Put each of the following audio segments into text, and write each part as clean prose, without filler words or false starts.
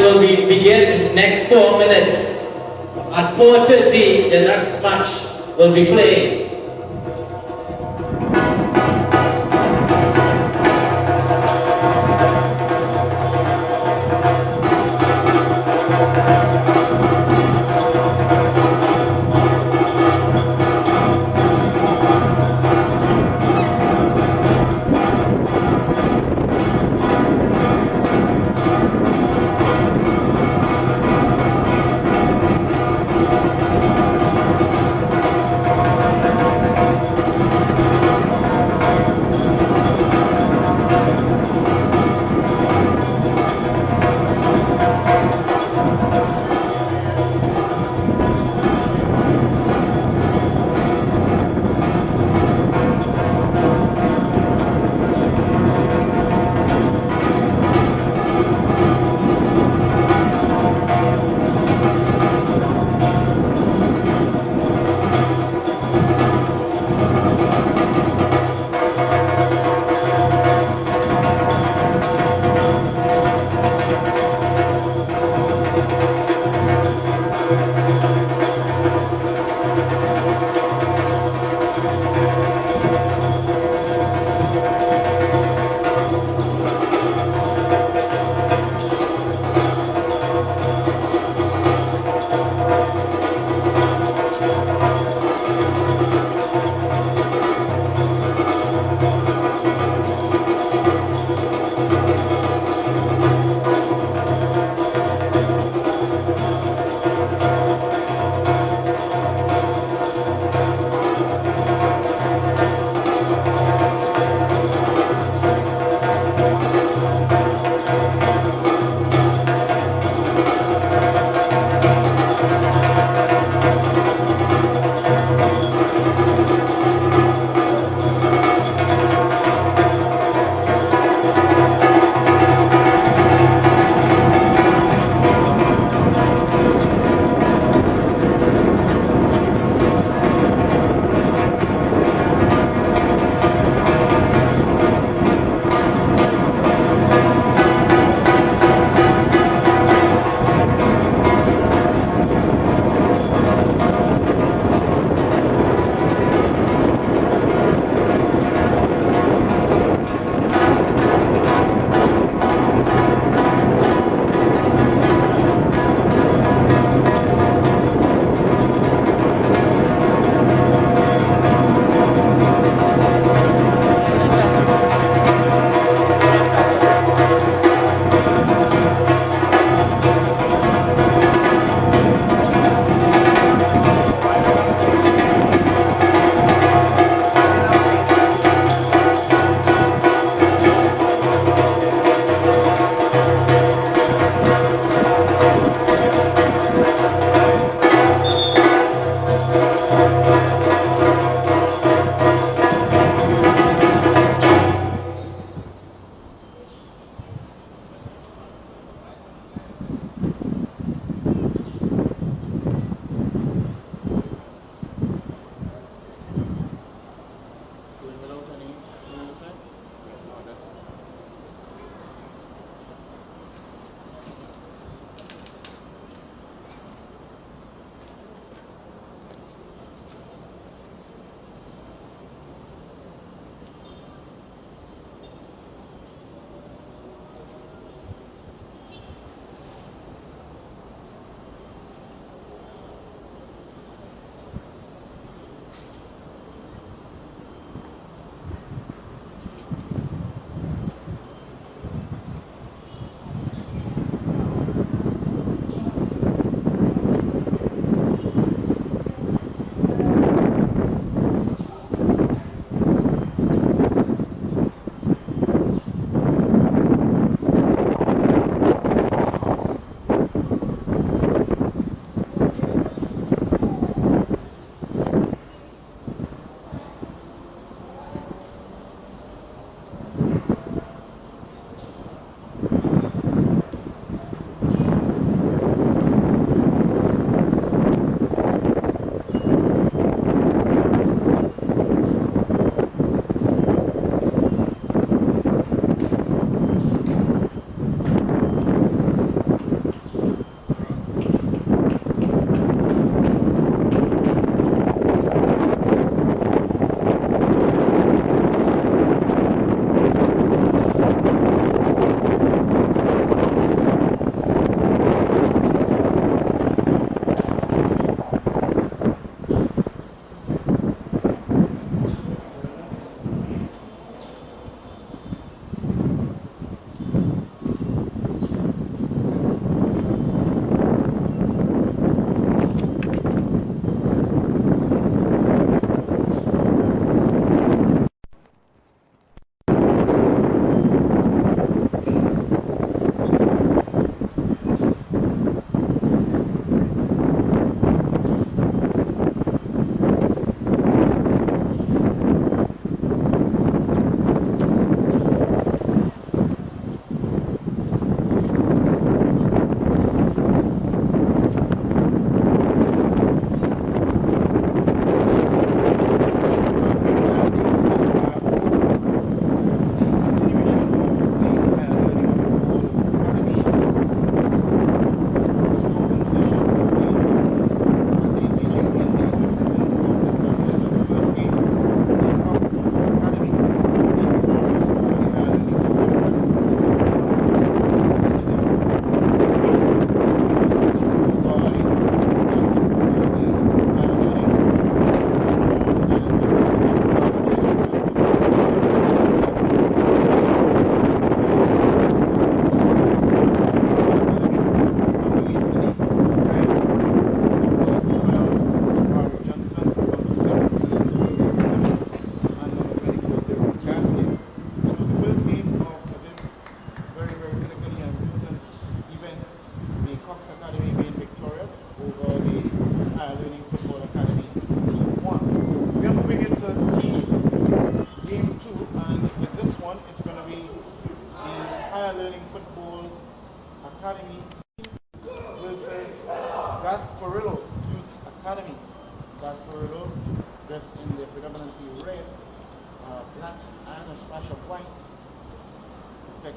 will begin next 4 minutes. At 4:30, the next match will be played.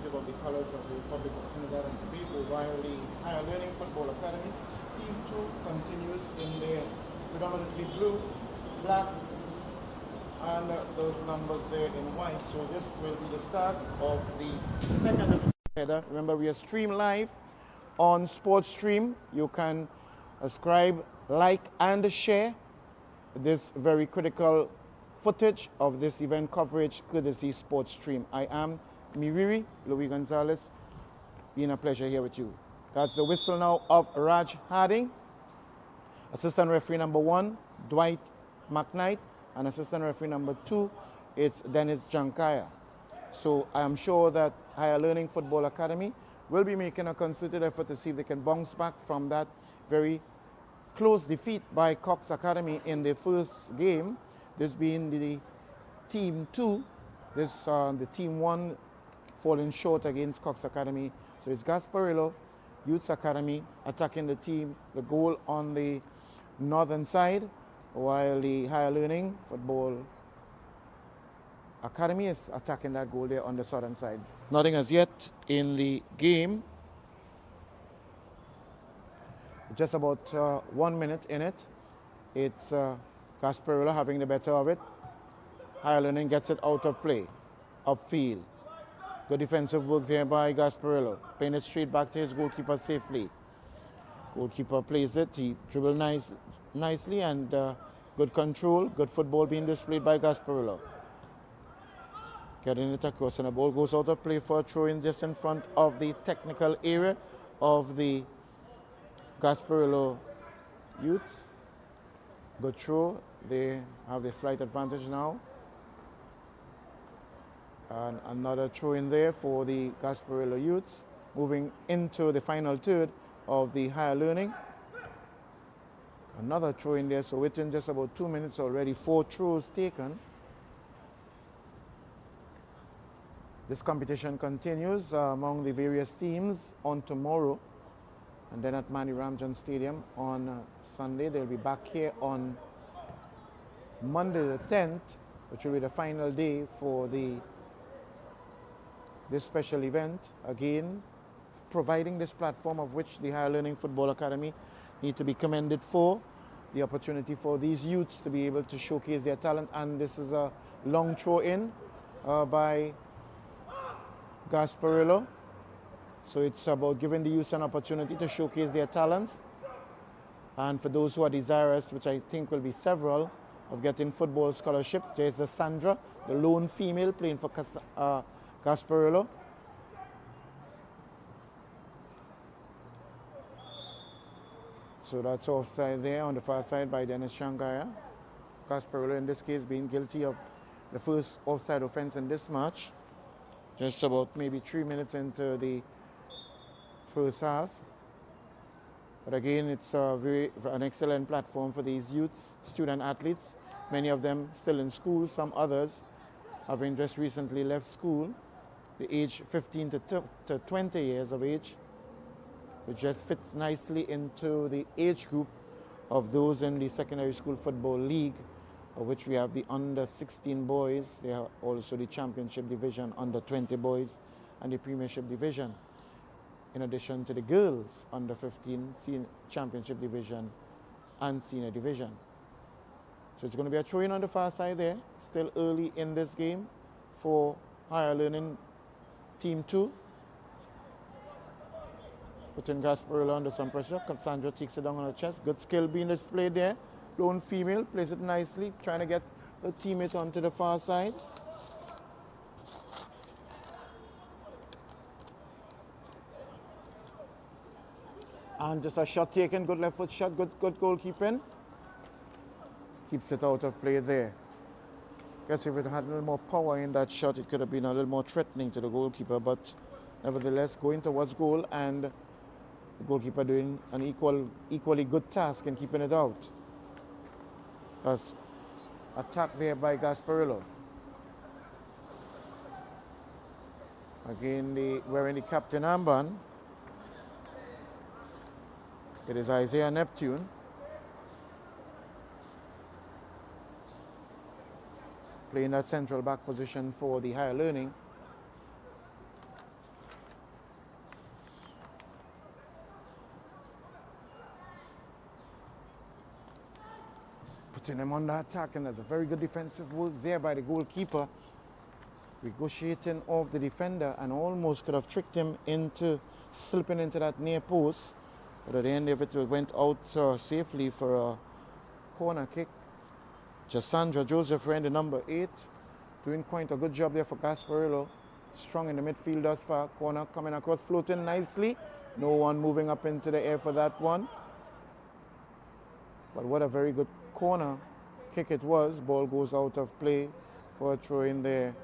representative of the colors of the Republic of Trinidad and Tobago, while the Higher Learning Football Academy, Team 2 continues in their predominantly blue, black, and those numbers there in white. So this will be the start of the second header. Remember, we are streamed live on Sports Stream. You can subscribe, like, and share this very critical footage of this event coverage courtesy Sports Stream. I am Miriri, Louis Gonzalez. Been a pleasure here with you. That's the whistle now of Raj Harding. Assistant referee number 1, Dwight McKnight. And assistant referee number 2, it's Dennis Jankaya. So I am sure that Higher Learning Football Academy will be making a concerted effort to see if they can bounce back from that very close defeat by Cox Academy in the first game. This being the Team 2, the Team 1 falling short against Cox Academy. So it's Gasparillo Youth Academy attacking the goal on the northern side, while the Higher Learning Football Academy is attacking that goal there on the southern side. Nothing as yet in the game. Just about 1 minute in it. It's Gasparillo having the better of it. Higher Learning gets it out of play, upfield. Good defensive work there by Gasparillo. Playing it straight back to his goalkeeper safely. Goalkeeper plays it. He dribbles nicely and good control. Good football being displayed by Gasparillo. Getting it across and the ball goes out of play for a throw-in just in front of the technical area of the Gasparillo youths. Good throw. They have the slight advantage now. And another throw in there for the Gasparillo youths. Moving into the final third of the Higher Learning. Another throw in there. So within just about 2 minutes already, 4 throws taken. This competition continues among the various teams on tomorrow. And then at Manny Ramjan Stadium on Sunday. They'll be back here on Monday the 10th, which will be the final day for this special event. Again, providing this platform of which the Higher Learning Football Academy need to be commended for. The opportunity for these youths to be able to showcase their talent. And this is a long throw in by Gasparillo. So it's about giving the youths an opportunity to showcase their talents. And for those who are desirous, which I think will be several, of getting football scholarships, there's the Sandra, the lone female playing for Gasparillo. So that's offside there on the far side by Dennis Shangaya. Gasparillo in this case being guilty of the first offside offense in this match. Just about maybe 3 minutes into the first half. But again, it's an excellent platform for these youths, student athletes, many of them still in school, some others having just recently left school, the age 15 to 20 years of age, which just fits nicely into the age group of those in the secondary school football league, of which we have the under 16 boys. They are also the championship division, under 20 boys, and the premiership division, in addition to the girls under 15 championship division and senior division. So it's going to be a throw-in on the far side there, still early in this game for Higher Learning Team 2. Putting Gasparillo under some pressure. Cassandra takes it down on her chest. Good skill being displayed there. Lone female plays it nicely, trying to get her teammate onto the far side. And just a shot taken, good left foot shot, good goalkeeping. Keeps it out of play there. Guess if it had a little more power in that shot, it could have been a little more threatening to the goalkeeper, but nevertheless going towards goal, and the goalkeeper doing an equally good task in keeping it out. That's attack there by Gasparillo. Again, wearing the captain armband. It is Isaiah Neptune. Playing that central back position for the Higher Learning. putting them under attack, and there's a very good defensive work there by the goalkeeper, negotiating off the defender and almost could have tricked him into slipping into that near post, but at the end of it went out safely for a corner kick. Cassandra Joseph wearing the number 8, doing quite a good job there for Gasparillo. Strong in the midfield thus far. Corner coming across, floating nicely. No one moving up into the air for that one. But what a very good corner kick it was. Ball goes out of play for a throw in there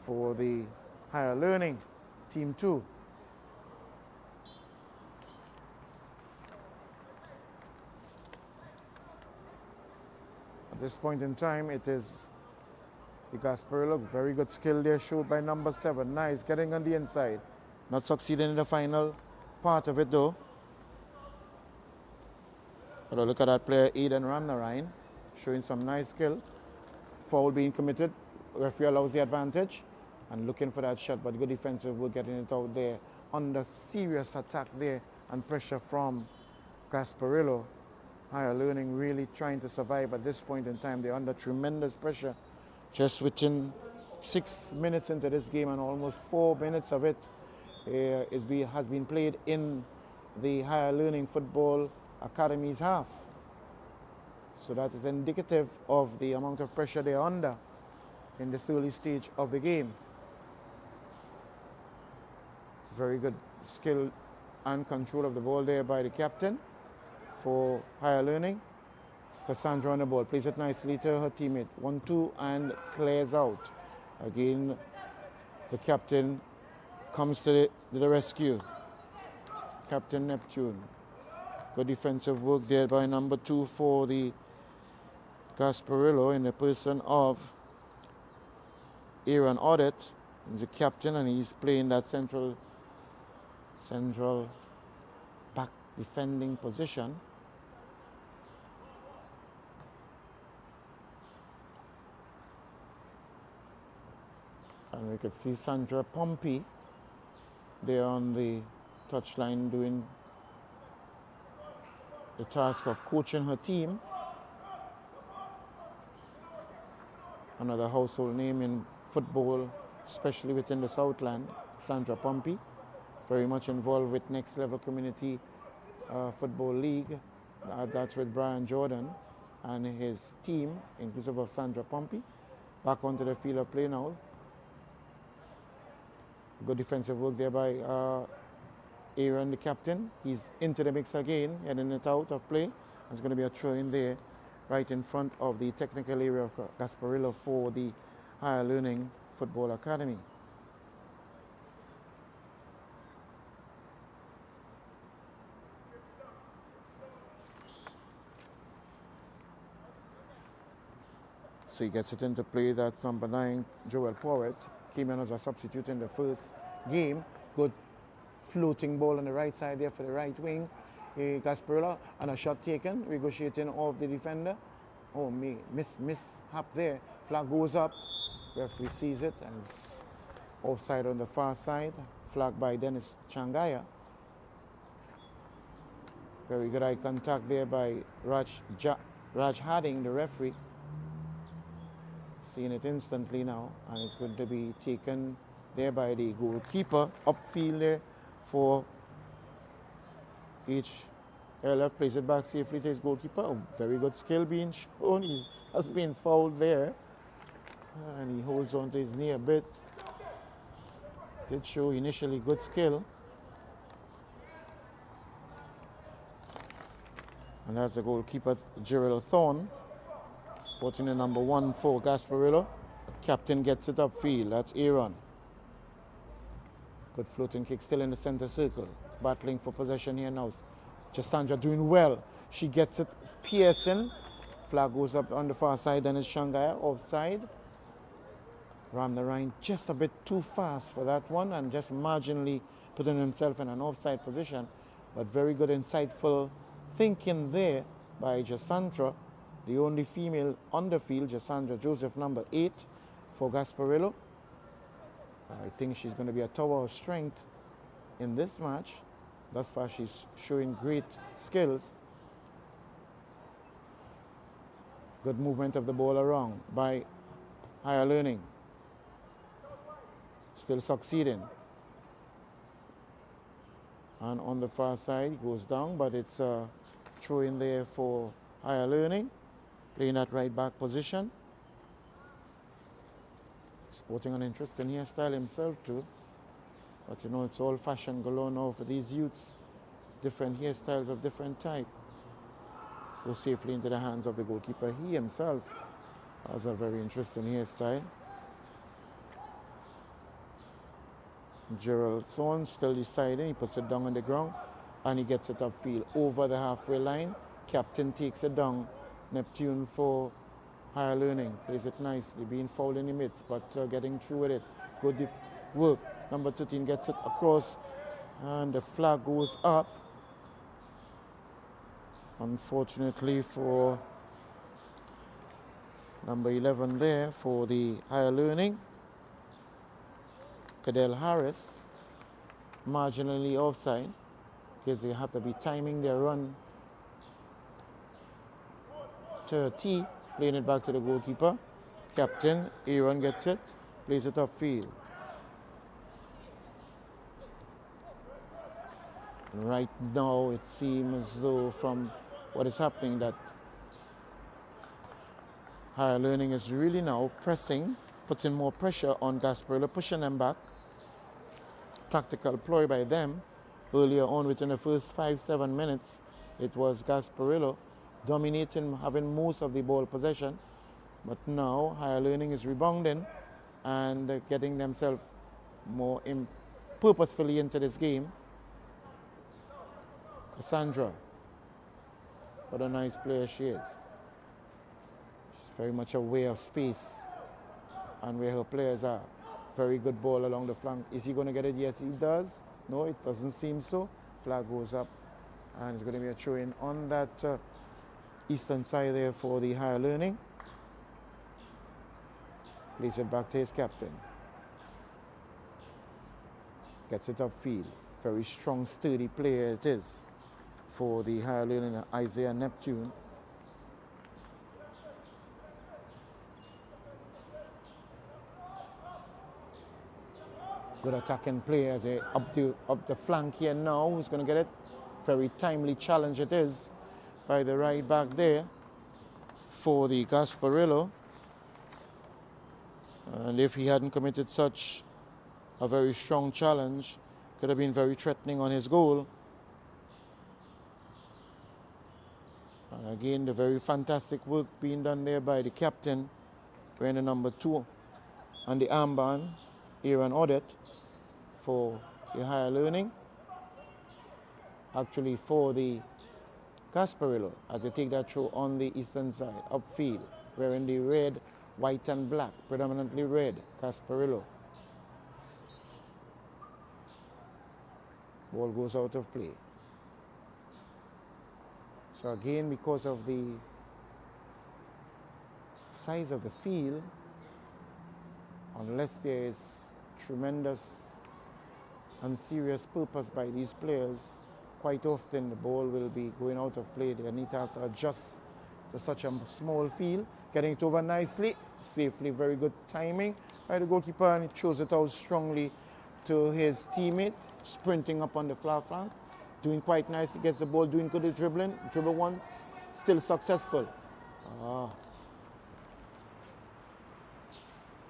for the Higher Learning Team 2. At this point in time, it is the Gasparillo. Very good skill there showed by number 7. Nice, getting on the inside. Not succeeding in the final part of it though. But look at that player, Aidan Ramnarine, showing some nice skill. Foul being committed. Referee allows the advantage. And looking for that shot, but good defensive work getting it out there. Under serious attack there and pressure from Gasparillo. Higher Learning really trying to survive at this point in time. They're under tremendous pressure. Just within 6 minutes into this game, and almost 4 minutes of it has been played in the Higher Learning Football Academy's half. So that is indicative of the amount of pressure they're under in this early stage of the game. Very good skill and control of the ball there by the captain for Higher Learning. Cassandra on the ball, plays it nicely to her teammate. 1-2 and clears out. Again, the captain comes to the rescue. Captain Neptune. Good defensive work there by number 2 for the Gasparillo in the person of Aaron Audit. He's the captain and he's playing that central back defending position. And we could see Sandra Pompey there on the touchline doing the task of coaching her team. Another household name in football, especially within the Southland, Sandra Pompey. Very much involved with Next Level Community Football League. That's with Brian Jordan and his team, inclusive of Sandra Pompey. Back onto the field of play now. Good defensive work there by Aaron, the captain. He's into the mix again, heading it out of play. There's going to be a throw in there right in front of the technical area of Gasparillo for the Higher Learning Football Academy. So he gets it into play. That's number 9, Joel Porrett. Came in as a substitute in the first game. Good floating ball on the right side there for the right wing. Gasparillo, and a shot taken, negotiating off the defender. Oh, mishap there. Flag goes up. Referee sees it and it's offside on the far side. Flag by Dennis Changaya. Very good eye contact there by Raj Harding, the referee. Seeing it instantly now, and it's going to be taken there by the goalkeeper. Upfield there for HLF, plays it back safely to his goalkeeper. Oh, very good skill being shown. He has been fouled there, and he holds on to his knee a bit. Did show initially good skill. And that's the goalkeeper, Gerald Thorne. Sporting the number 1 for Gasparillo. Captain gets it upfield. That's Aaron. Good floating kick still in the center circle. Battling for possession here now. Cassandra doing well. She gets it piercing. Flag goes up on the far side and it's Shangaya offside. Ramnarine just a bit too fast for that one and just marginally putting himself in an offside position. But very good insightful thinking there by Cassandra. The only female on the field, Cassandra Joseph, number 8 for Gasparillo. I think she's going to be a tower of strength in this match. Thus far, she's showing great skills. Good movement of the ball around by Higher Learning. Still succeeding. And on the far side, it goes down, but it's a throw in there for Higher Learning. Playing that right back position. Sporting an interesting hairstyle himself too. But you know, it's all fashion galore now for these youths. Different hairstyles of different type. Go safely into the hands of the goalkeeper. He himself has a very interesting hairstyle. Gerald Thorne still deciding. He puts it down on the ground and he gets it upfield over the halfway line. Captain takes it down. Neptune for Higher Learning. Plays it nicely. Being fouled in the midst, but getting through with it. Good work. Number 13 gets it across and the flag goes up. Unfortunately for number 11 there for the Higher Learning. Cadell Harris, marginally offside, because they have to be timing their run. 30, playing it back to the goalkeeper. Captain, Aaron gets it, plays it upfield. Right now it seems as though from what is happening that Higher Learning is really now pressing, putting more pressure on Gasparillo, pushing them back. Tactical ploy by them. Earlier on, within the first 5-7 minutes, it was Gasparillo dominating, having most of the ball possession. But now, Higher Learning is rebounding and getting themselves more purposefully into this game. Cassandra, what a nice player she is. She's very much aware of space and where her players are. Very good ball along the flank. Is he going to get it? Yes, he does. No, it doesn't seem so. Flag goes up and it's going to be a throw-in on that eastern side there for the Higher Learning. Plays it back to his captain. Gets it upfield. Very strong, sturdy player it is for the Higher Learning, Isaiah Neptune. Good attacking player up the flank here now. Who's going to get it? Very timely challenge it is by the right back there for the Gasparillo. And if he hadn't committed such a very strong challenge, could have been very threatening on his goal. And again, the very fantastic work being done there by the captain, wearing the number 2 and the armband, Aaron Odette, for the Higher Learning. Actually for the Gasparillo, as they take that throw on the eastern side, upfield, wearing the red, white and black, predominantly red, Gasparillo. Ball goes out of play. So again, because of the size of the field, unless there is tremendous and serious purpose by these players, quite often the ball will be going out of play. They need to have to adjust to such a small field. Getting it over nicely, safely, very good timing by the goalkeeper, and he throws it out strongly to his teammate, sprinting up on the far flank, doing quite nicely, gets the ball, doing good at dribbling, dribble one, still successful.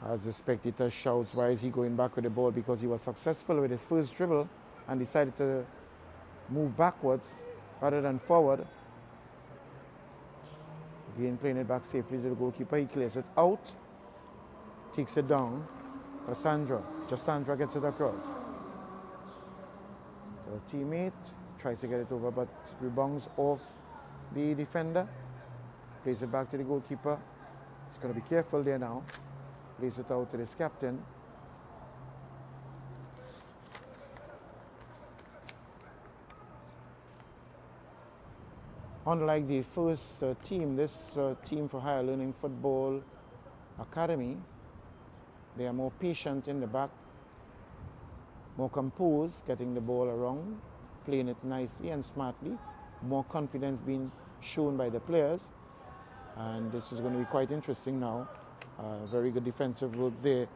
As the spectator shouts, why is he going back with the ball? Because he was successful with his first dribble and decided to move backwards rather than forward. Again, playing it back safely to the goalkeeper. He clears it out, takes it down. Cassandra gets it across. The teammate tries to get it over, but rebounds off the defender. Plays it back to the goalkeeper. He's going to be careful there now. Plays it out to his captain. Unlike the first team, this team for Higher Learning Football Academy, they are more patient in the back, more composed, getting the ball around, playing it nicely and smartly, more confidence being shown by the players. And this is going to be quite interesting now. Very good defensive work there.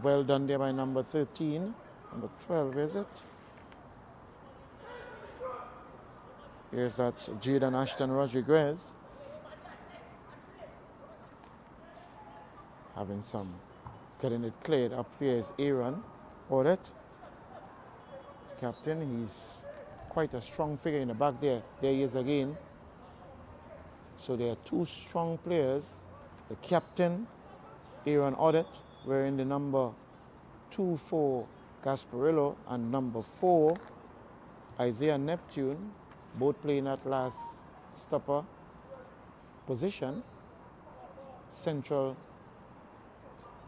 Well done there by number 13. Number 12, is it? Here's that Jaden Ashton Rodriguez. Having some, getting it cleared. Up there is Aaron Audit. Captain, he's quite a strong figure in the back there. There he is again. So there are two strong players. The captain, Aaron Audit, wearing the number 2 for Gasparillo, and number 4, Isaiah Neptune, both playing at last stopper position, central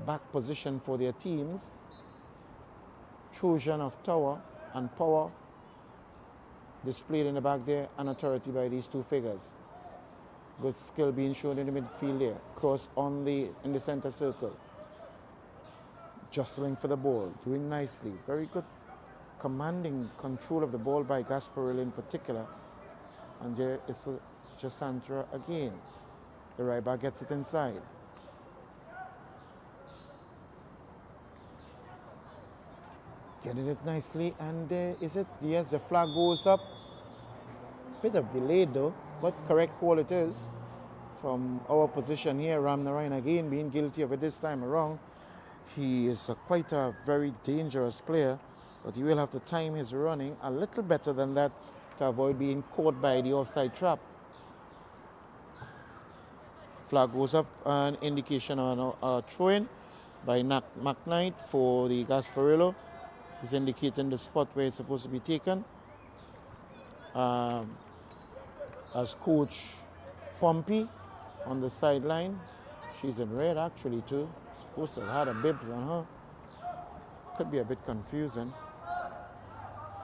back position for their teams. Trojan of Tower and Power displayed in the back there, and authority by these two figures. Good skill being shown in the midfield there. Cross in the center circle. Jostling for the ball, doing nicely. Very good commanding control of the ball by Gasparillo in particular. And there is Jasandra again. The right back gets it inside. Getting it nicely, and there is it. Yes, the flag goes up. Bit of delayed though, but correct call it is. From our position here, Ram Narayan again being guilty of it this time around. He is quite a very dangerous player, but he will have to time his running a little better than that to avoid being caught by the offside trap. Flag goes up, an indication on a throw-in by McKnight for the Gasparillo. He's indicating the spot where it's supposed to be taken. As Coach Pompey on the sideline. She's in red actually too. Supposed to have had a bibs on her. Could be a bit confusing,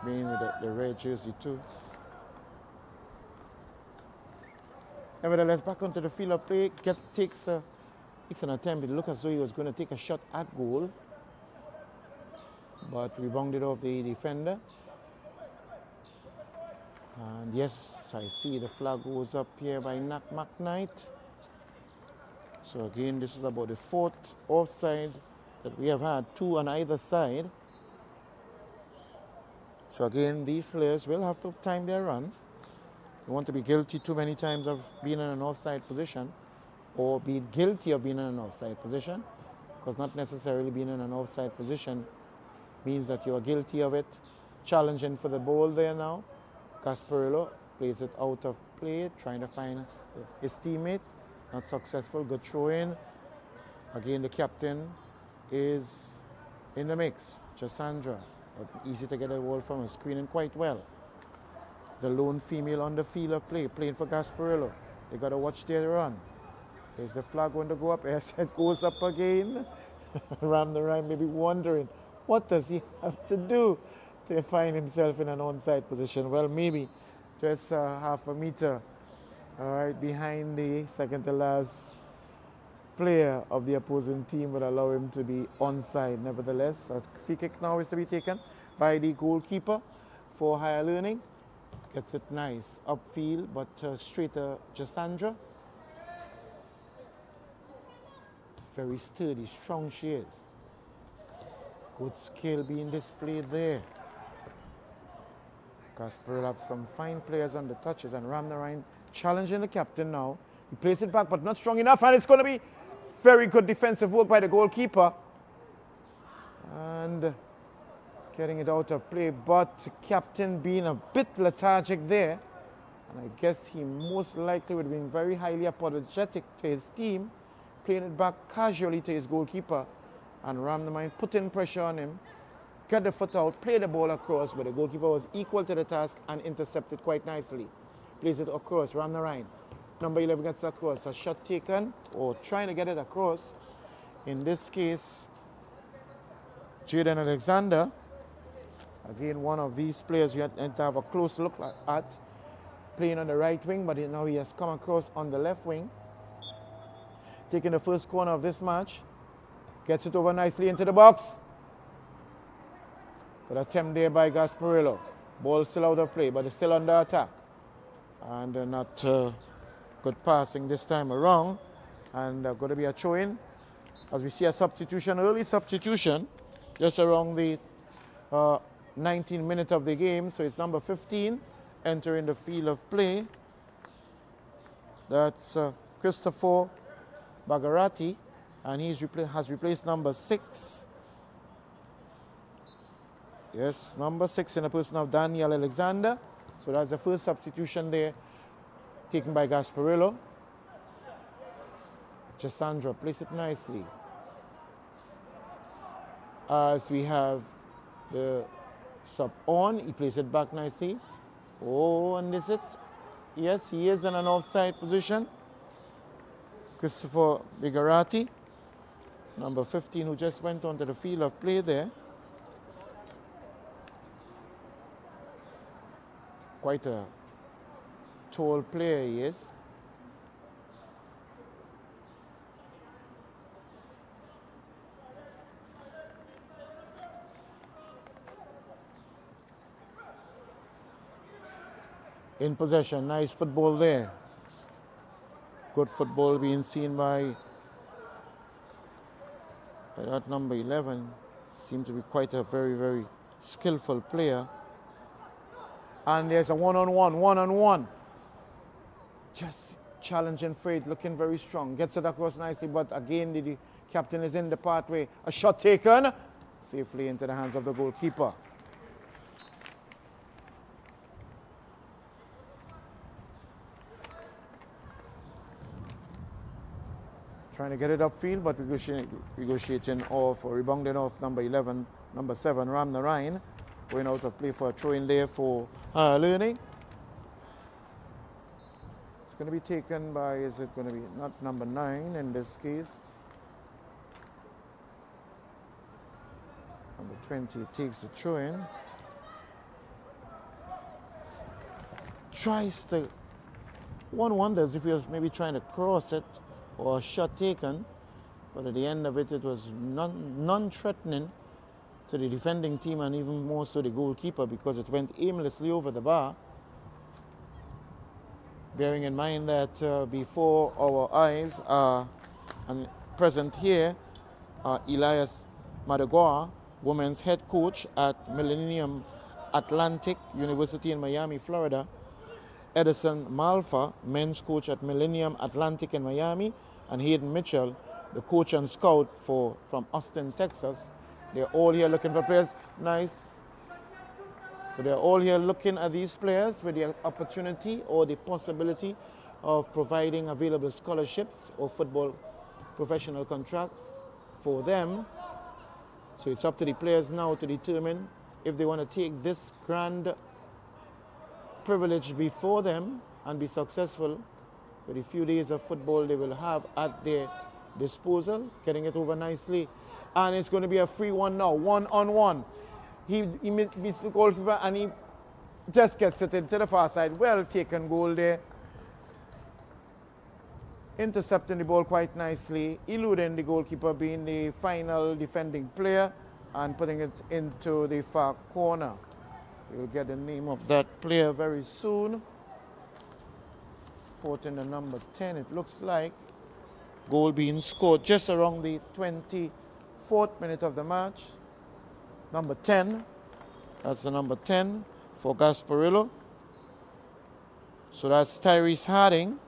being with the red jersey too. Nevertheless, back onto the field of play. Takes an attempt. It looked as though he was going to take a shot at goal, but rebounded off the defender. And yes, I see the flag goes up here by McKnight. So again, this is about the 4th offside that we have had, 2 on either side. So again, these players will have to time their run. They want to be guilty too many times of being in an offside position, or be guilty of being in an offside position, because not necessarily being in an offside position means that you are guilty of it. Challenging for the ball there now. Gasparillo plays it out of play, trying to find his teammate. Not successful. Good throw in. Again, the captain is in the mix. Jasandra. Easy to get a ball from her, screening quite well. The lone female on the field of play, playing for Gasparillo. They got to watch their run. There's the flag going to go up. As it goes up again. Ram Narayan may be wondering, what does he have to do to find himself in an onside position? Well, maybe just half a meter, all right, behind the second to last player of the opposing team would allow him to be onside. Nevertheless, a free kick now is to be taken by the goalkeeper for Higher Learning. Gets it nice upfield, but straight to Jasandra. Very sturdy, strong she is. Good skill being displayed there. Gasparillo have some fine players on the touches, and Ram Narayan challenging the captain now. He plays it back, but not strong enough, and it's going to be very good defensive work by the goalkeeper. And getting it out of play, but captain being a bit lethargic there. And I guess he most likely would have been very highly apologetic to his team, playing it back casually to his goalkeeper. And Ram Narayan putting pressure on him. Got the foot out, play the ball across, but the goalkeeper was equal to the task and intercepted quite nicely. Plays it across, Ram Narayan. Number 11 gets across. A shot taken, or trying to get it across. In this case, Jaden Alexander. Again, one of these players you have to have a close look at. Playing on the right wing, but now he has come across on the left wing. Taking the first corner of this match. Gets it over nicely into the box. Good attempt there by Gasparillo. Ball still out of play, but it's still under attack. And not going good passing this time around. And going to be a throw-in. As we see a substitution, early substitution, just around the 19th minute of the game. So it's number 15 entering the field of play. That's Christopher Bagarati, and he has replaced number 6. Yes, number 6 in the person of Daniel Alexander. So that's the first substitution there, taken by Gasparillo. Cassandra, place it nicely. As we have the sub on, he plays it back nicely. Oh, and is it? Yes, he is in an offside position. Christopher Bigarati, number 15, who just went onto the field of play there. Quite a tall player he is. In possession, nice football there. Good football being seen by that number 11. Seems to be quite a very, very skillful player. And there's a one-on-one. Just challenging Fred, looking very strong. Gets it across nicely, but again, the captain is in the pathway. A shot taken safely into the hands of the goalkeeper. Trying to get it upfield, but negotiating off or rebounding off number 7, Ram Narayan, going out of play for a throw in there for Learning. It's going to be taken by, is it going to be not number 9 in this case? Number 20 takes the throw in. Tries to, one wonders if he was maybe trying to cross it or a shot taken, but at the end of it, it was non-threatening to the defending team and even more so the goalkeeper because it went aimlessly over the bar. Bearing in mind that before our eyes and present here, Elias Madagua, women's head coach at Millennium Atlantic University in Miami, Florida, Edison Malfa, men's coach at Millennium Atlantic in Miami, and Hayden Mitchell, the coach and scout from Austin, Texas. They're all here looking for players. Nice. So they're all here looking at these players with the opportunity or the possibility of providing available scholarships or football professional contracts for them. So it's up to the players now to determine if they want to take this grand privilege before them and be successful with the few days of football they will have at their disposal. Getting it over nicely, and it's going to be a free one now, one-on-one. He missed the goalkeeper and he just gets it into the far side. Well taken goal there, intercepting the ball quite nicely, eluding the goalkeeper, being the final defending player and putting it into the far corner. We'll get the name of that player very soon. Sporting the number 10, it looks like. Goal being scored just around the 24th minute of the match. Number 10, that's the number 10 for Gasparillo. So that's Tyrese Harding.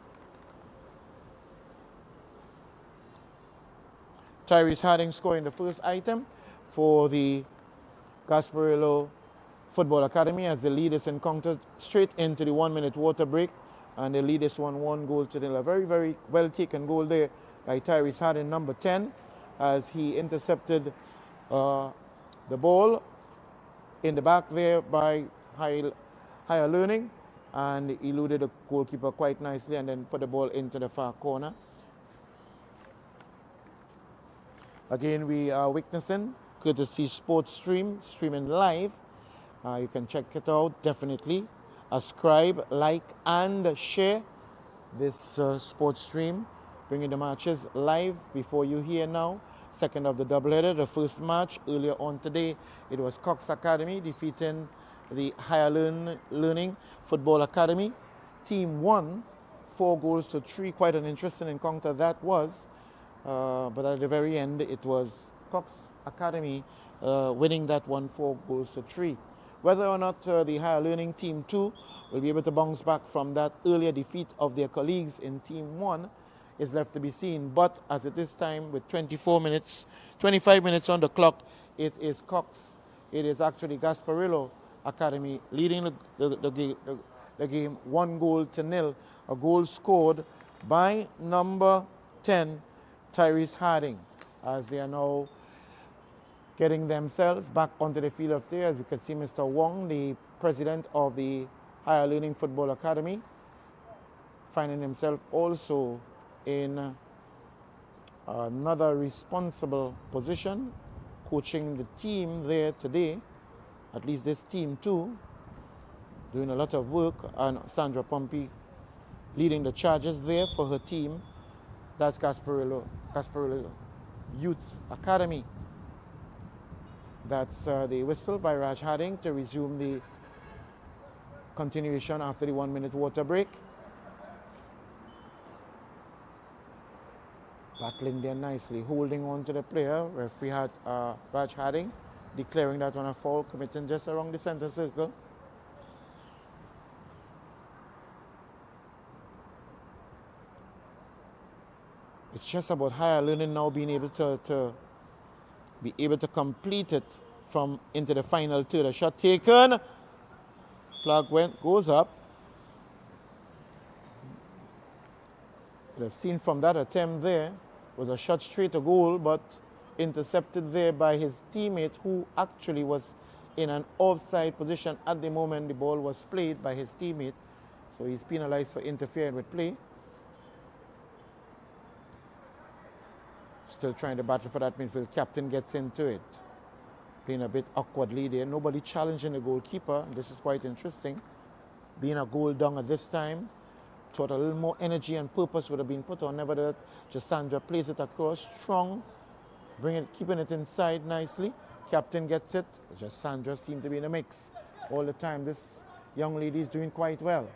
Tyrese Harding scoring the first item for the Gasparillo Football Academy as the leaders encountered straight into the 1-minute water break, and they lead this 1 goal to nil. A very, very well taken goal there by Tyrese Harding, number 10, as he intercepted the ball in the back there by Higher Learning and eluded the goalkeeper quite nicely and then put the ball into the far corner. Again, we are witnessing courtesy Sports streaming live. You can check it out, definitely. Subscribe, like, and share this sports stream, bringing the matches live before you hear now. Second of the doubleheader, the first match earlier on today, it was Cox Academy defeating the Higher Learning Football Academy. Team 1 4-3. Quite an interesting encounter that was. But at the very end, it was Cox Academy winning that one 4-3. Whether or not the Higher Learning Team 2 will be able to bounce back from that earlier defeat of their colleagues in Team 1 is left to be seen. But as it is time, with 25 minutes on the clock, it is Cox. It is actually Gasparillo Academy leading the game 1-0. A goal scored by number 10, Tyrese Harding, as they are now getting themselves back onto the field of play. As you can see, Mr. Wong, the president of the Higher Learning Football Academy, finding himself also in another responsible position, coaching the team there today, at least this team too, doing a lot of work, and Sandra Pompey leading the charges there for her team. That's Gasparillo Youth Academy. That's the whistle by Raj Harding to resume the continuation after the 1-minute water break. Battling there nicely, holding on to the player. Referee had Raj Harding declaring that on a foul, committing just around the center circle. It's just about Higher Learning now being able to complete it from into the final third. A shot taken. Flag goes up. Could have seen from that attempt there was a shot straight to goal, but intercepted there by his teammate, who actually was in an offside position at the moment the ball was played by his teammate. So he's penalized for interfering with play. Still trying to battle for that midfield. Captain gets into it. Playing a bit awkwardly there. Nobody challenging the goalkeeper. This is quite interesting. Being a goal down at this time. Thought a little more energy and purpose would have been put on. Nevertheless, Jasandra plays it across. Strong. Keeping it inside nicely. Captain gets it. Jasandra seems to be in the mix all the time. This young lady is doing quite well.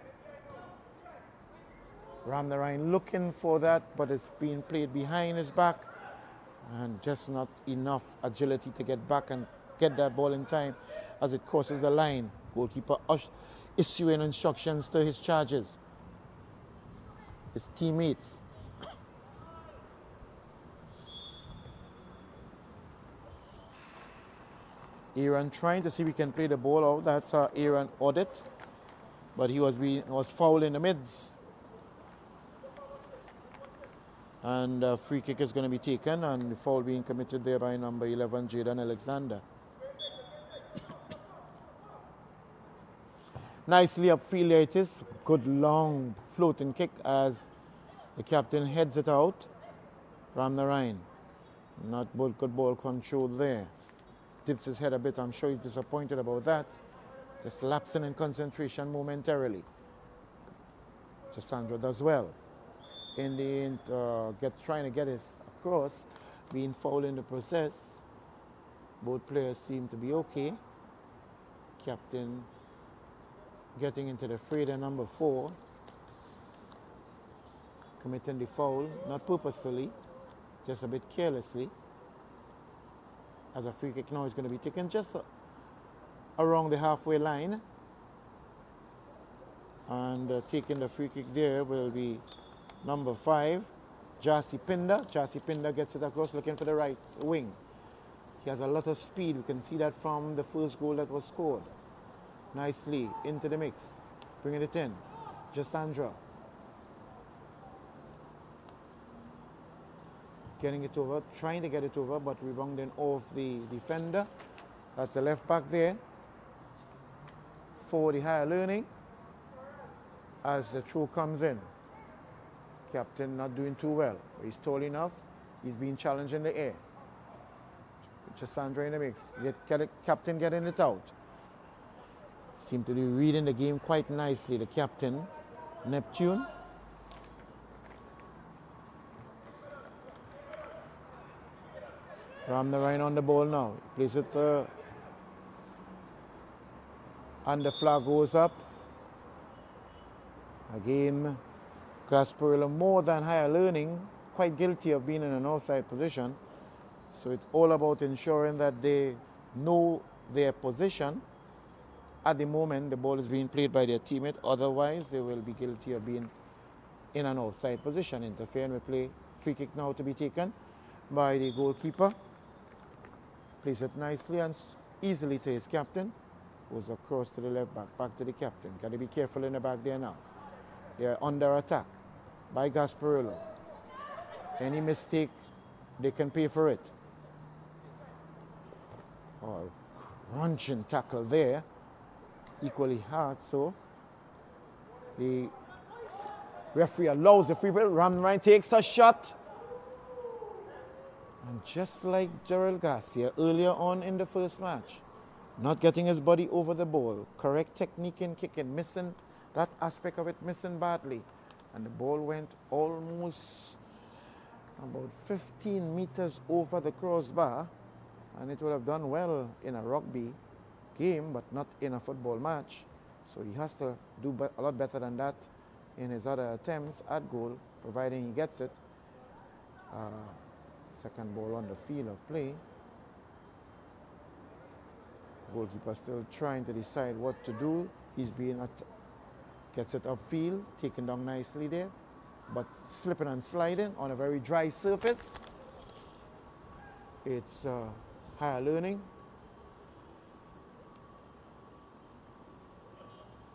Ramnarayan looking for that, but it's being played behind his back. And just not enough agility to get back and get that ball in time as it crosses the line. Goalkeeper issuing instructions to his charges, his teammates. Aaron trying to see if he can play the ball out. That's Aaron Audit, but he was fouled in the mids. And a free kick is going to be taken, and the foul being committed there by number 11, Jaden Alexander. Nicely upfield there it is. Good long floating kick as the captain heads it out. Ramnarayan. Not good ball control there. Dips his head a bit. I'm sure he's disappointed about that. Just lapsing in concentration momentarily. Jasandra does well. In the end, trying to get it across, being fouled in the process. Both players seem to be okay. Captain getting into the fray there, number 4. Committing the foul, not purposefully, just a bit carelessly. As a free kick now is going to be taken just around the halfway line. And taking the free kick there will be number 5, Jasi Pinder. Jasi Pinder gets it across, looking for the right wing. He has a lot of speed. We can see that from the first goal that was scored. Nicely into the mix. Bringing it in. Jasandra. Getting it over, trying to get it over, but rebounding off the defender. That's the left back there for the Higher Learning as the throw comes in. Captain not doing too well. He's tall enough. He's being challenged in the air. Jasandra in the mix. Captain getting it out. Seem to be reading the game quite nicely, the captain, Neptune. Ramnarayan on the ball now. He plays it and the flag goes up. Again, Gasparillo, more than higher learning, quite guilty of being in an outside position. So it's all about ensuring that they know their position. At the moment, the ball is being played by their teammate. Otherwise, they will be guilty of being in an outside position, interfering with play. Free kick now to be taken by the goalkeeper. Plays it nicely and easily to his captain. Goes across to the left back to the captain. Got to be careful in the back there now. They are under attack by Gasparillo. Any mistake, they can pay for it. Oh, crunching tackle there. Equally hard, so the referee allows the free ball. Ramrine takes a shot. And just like Gerald Garcia earlier on in the first match, not getting his body over the ball, correct technique in kicking, missing that aspect of it, missing badly. And the ball went almost about 15 meters over the crossbar, and it would have done well in a rugby game, but not in a football match. So he has to do a lot better than that in his other attempts at goal, providing he gets it. Second ball on the field of play. Goalkeeper still trying to decide what to do. He's being gets it upfield, taken down nicely there, but slipping and sliding on a very dry surface. It's higher learning.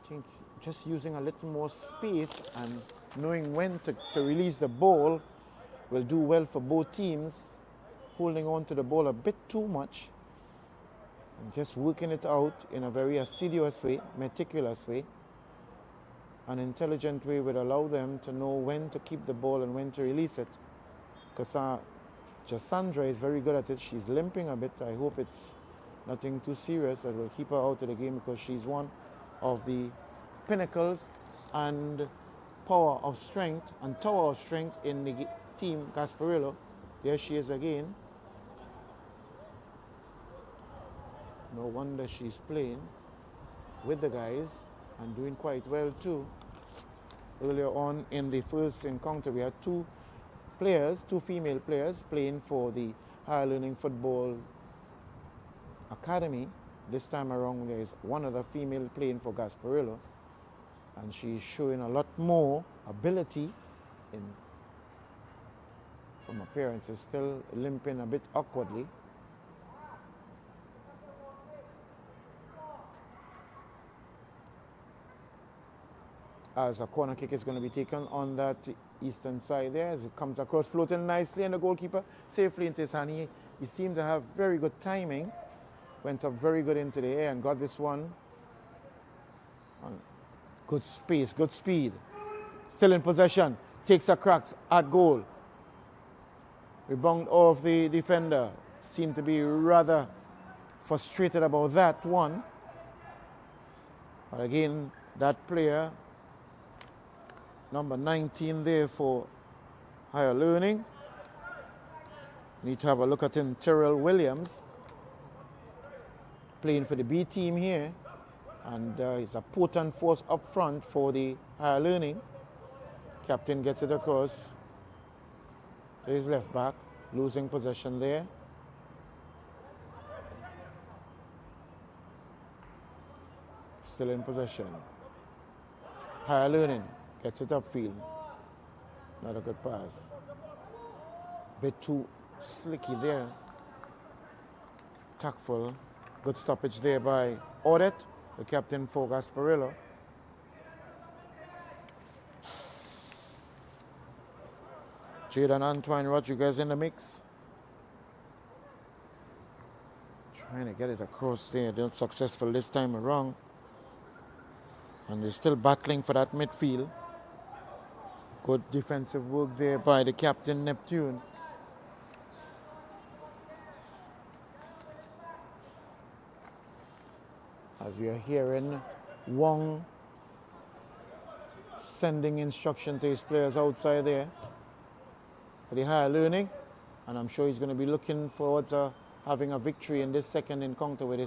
I think just using a little more space and knowing when to release the ball will do well for both teams. Holding on to the ball a bit too much and just working it out in a very assiduous way, meticulous way. An intelligent way would allow them to know when to keep the ball and when to release it. Because Cassandra is very good at it. She's limping a bit. I hope it's nothing too serious that will keep her out of the game, because she's one of the pinnacles and power of strength and tower of strength in the team Gasparillo. There she is again. No wonder she's playing with the guys and doing quite well too. Earlier on in the first encounter, we had two female players playing for the Higher Learning Football Academy. This time around, there is one other female playing for Gasparillo, and she's showing a lot more ability from appearances, still limping a bit awkwardly. As a corner kick is going to be taken on that eastern side there, as it comes across floating nicely, and the goalkeeper safely into his hand. He seemed to have very good timing, went up very good into the air and got this one. Good space, good speed. Still in possession, takes a crack at goal. Rebound off the defender. Seemed to be rather frustrated about that one. But again, that player, number 19 there for Higher Learning. Need to have a look at him, Terrell Williams, playing for the B team here. And he's a potent force up front for the Higher Learning. Captain gets it across to his left back, losing possession there. Still in possession. Higher Learning gets it upfield. Not a good pass. Bit too slicky there. Tactful. Good stoppage there by Audette, the captain for Gasparillo. Jaden Antoine Rodriguez in the mix. Trying to get it across there. They're successful this time around. And they're still battling for that midfield. Good defensive work there by the captain, Neptune. As we are hearing Wong sending instruction to his players outside there for the Higher Learning. And I'm sure he's going to be looking forward to having a victory in this second encounter with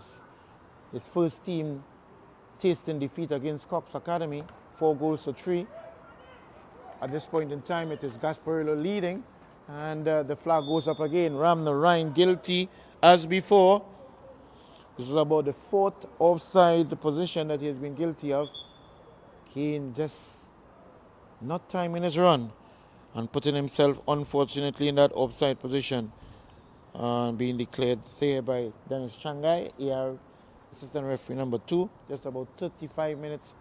his first team tasting defeat against Cox Academy, 4-3. At this point in time, it is Gasparillo leading, and the flag goes up again. Ram Narayan guilty as before. This is about the fourth offside position that he has been guilty of. Kane just not timing his run and putting himself, unfortunately, in that offside position. Being declared there by Dennis Changai, AR assistant referee number 2. Just about 35 minutes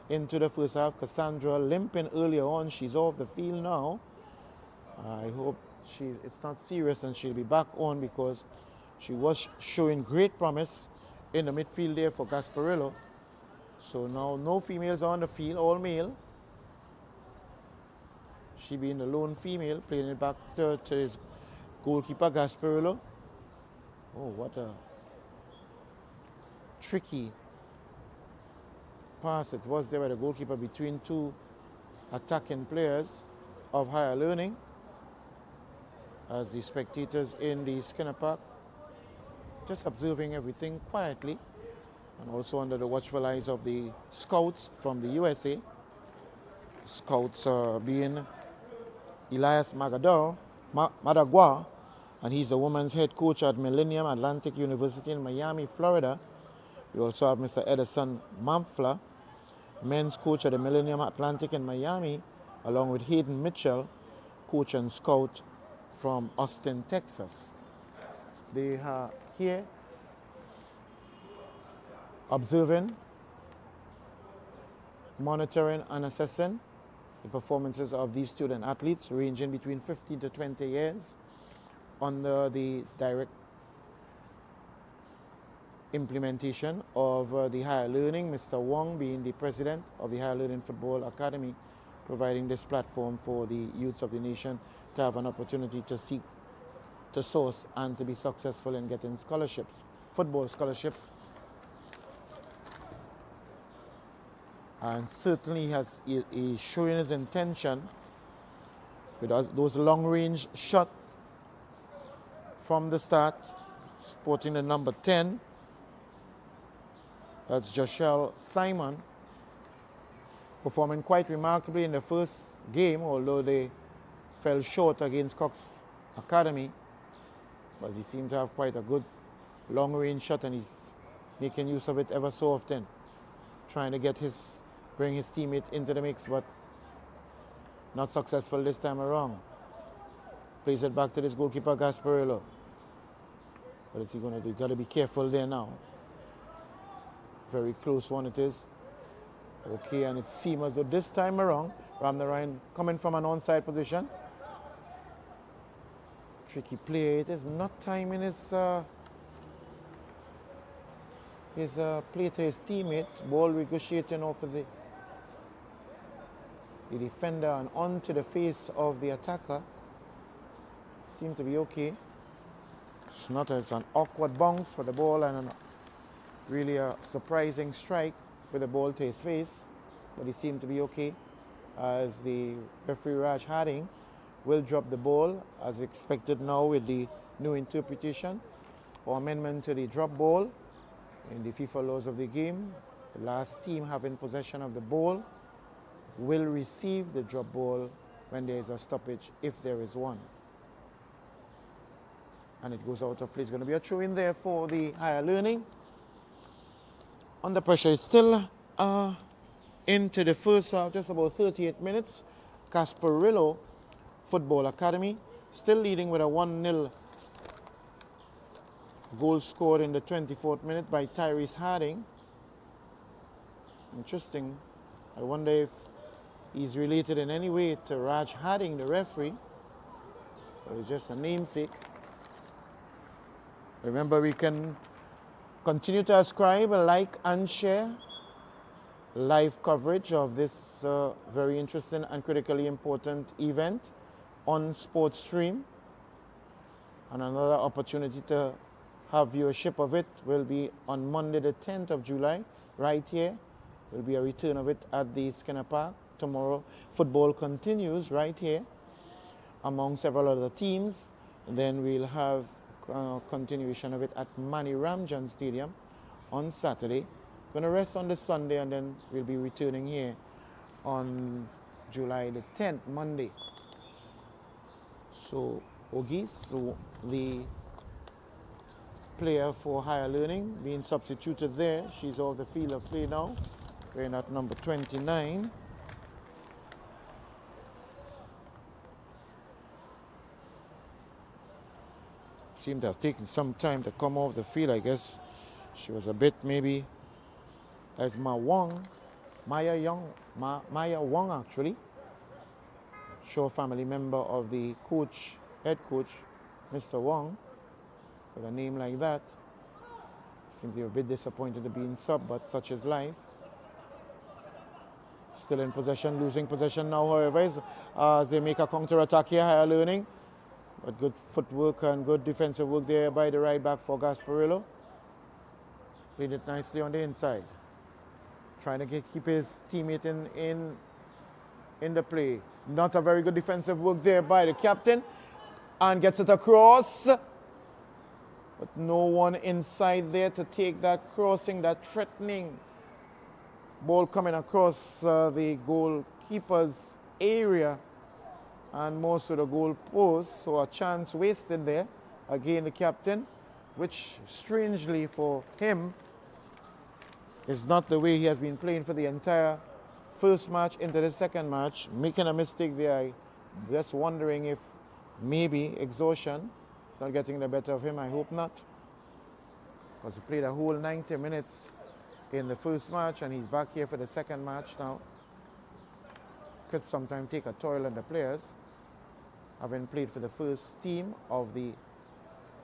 into the first half. Cassandra limping earlier on. She's off the field now. I hope it's not serious and she'll be back on, because she was showing great promise in the midfield there for Gasparillo. So now no females on the field, all male. She being the lone female, playing it back to his goalkeeper Gasparillo. Oh, what a tricky pass it was there by the goalkeeper between two attacking players of higher learning, as the spectators in the Skinner Park just observing everything quietly, and also under the watchful eyes of the scouts from the USA. Scouts being Elias Madagua, and he's the women's head coach at Millennium Atlantic University in Miami, Florida. We also have Mr. Edison Mamfla, men's coach at the Millennium Atlantic in Miami, along with Hayden Mitchell, coach and scout from Austin, Texas. They are here observing, monitoring and assessing the performances of these student athletes ranging between 15 to 20 years under the direct implementation of the higher learning, Mr. Wong being the president of the Higher Learning Football Academy, providing this platform for the youths of the nation to have an opportunity to seek, to source, and to be successful in getting scholarships, football scholarships. And certainly he's showing his intention with those long-range shots from the start, sporting the number 10. That's Joshelle Simon, performing quite remarkably in the first game, although they fell short against Cox Academy. But he seemed to have quite a good long-range shot, and he's making use of it ever so often, trying to bring his teammate into the mix, but not successful this time around. Plays it back to this goalkeeper Gasparillo. What is he going to do? Got to be careful there now. Very close one it is. Okay, and it seems as though this time around, Ram Narayan coming from an onside position. Tricky play. It is not timing his play to his teammate. Ball ricocheting off of the defender and onto the face of the attacker. Seemed to be okay. It's an awkward bounce for the ball, and really a surprising strike with the ball to his face, but he seemed to be okay, as the referee Raj Harding will drop the ball as expected now with the new interpretation or amendment to the drop ball in the FIFA laws of the game. The last team having possession of the ball will receive the drop ball when there is a stoppage, if there is one. And it goes out of play. It's going to be a throw in there for the higher learning. Under pressure is still into the first half, just about 38 minutes. Gasparillo Football Academy still leading with a 1-0 goal scored in the 24th minute by Tyrese Harding. Interesting. I wonder if he's related in any way to Raj Harding, the referee, or is just a namesake. Remember, we can continue to subscribe, like, and share live coverage of this very interesting and critically important event on Sports Stream. And another opportunity to have viewership of it will be on Monday the 10th of July, right here. There will be a return of it at the Skinner Park. Tomorrow, football continues right here among several other teams. And then we'll have continuation of it at Mani Ramjan Stadium on Saturday. Going to rest on the Sunday, and then we'll be returning here on July the 10th, Monday. So Ogis, the player for higher learning, being substituted there. She's off the field of play now, wearing at number 29. Seemed to have taken some time to come off the field. I guess she was a bit maybe. That's Maya Wong actually. Shaw family member of the head coach, Mr. Wong, with a name like that. Simply a bit disappointed to be in sub, but such is life. Still in possession, losing possession now, however, as they make a counter-attack here, higher learning. But good footwork and good defensive work there by the right back for Gasparillo. Played it nicely on the inside. Trying to keep his teammate in the play. Not a very good defensive work there by the captain. And gets it across. But no one inside there to take that crossing, that threatening ball coming across the goalkeeper's area and most of the goal post. So a chance wasted there. Again, the captain, which strangely for him is not the way he has been playing for the entire first match into the second match. Making a mistake there. I'm just wondering if maybe exhaustion is not getting the better of him. I hope not. Because he played a whole 90 minutes in the first match and he's back here for the second match now. Could sometimes take a toll on the players, having played for the first team of the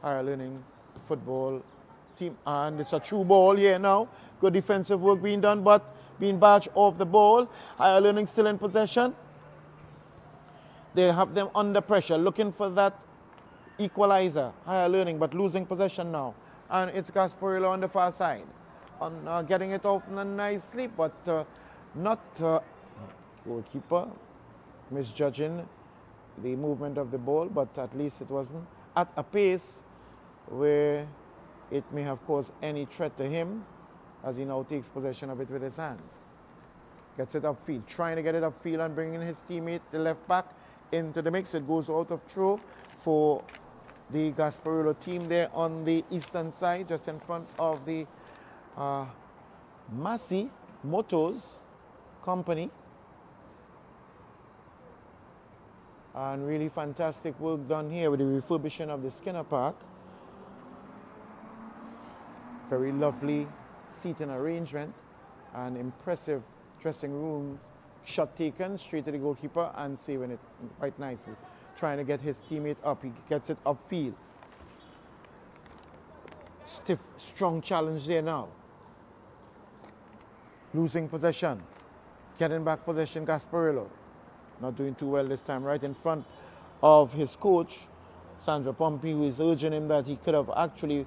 higher learning football team. And it's a true ball here now. Good defensive work being done, but being badged off the ball. Higher learning still in possession. They have them under pressure, looking for that equalizer. Higher learning, but losing possession now. And it's Gasparillo on the far side. On getting it off nicely, but not goalkeeper misjudging the movement of the ball, but at least it wasn't at a pace where it may have caused any threat to him, as he now takes possession of it with his hands. Gets it upfield, trying to get it upfield and bringing his teammate, the left back, into the mix. It goes out of throw for the Gasparillo team there on the eastern side, just in front of the Massey Motors company. And really fantastic work done here with the refurbishing of the Skinner Park. Very lovely seating arrangement and impressive dressing rooms. Shot taken straight to the goalkeeper and saving it quite nicely. Trying to get his teammate up. He gets it upfield. Stiff, strong challenge there now. Losing possession. Getting back possession, Gasparillo. Not doing too well this time, right in front of his coach, Sandra Pompey, who is urging him that he could have actually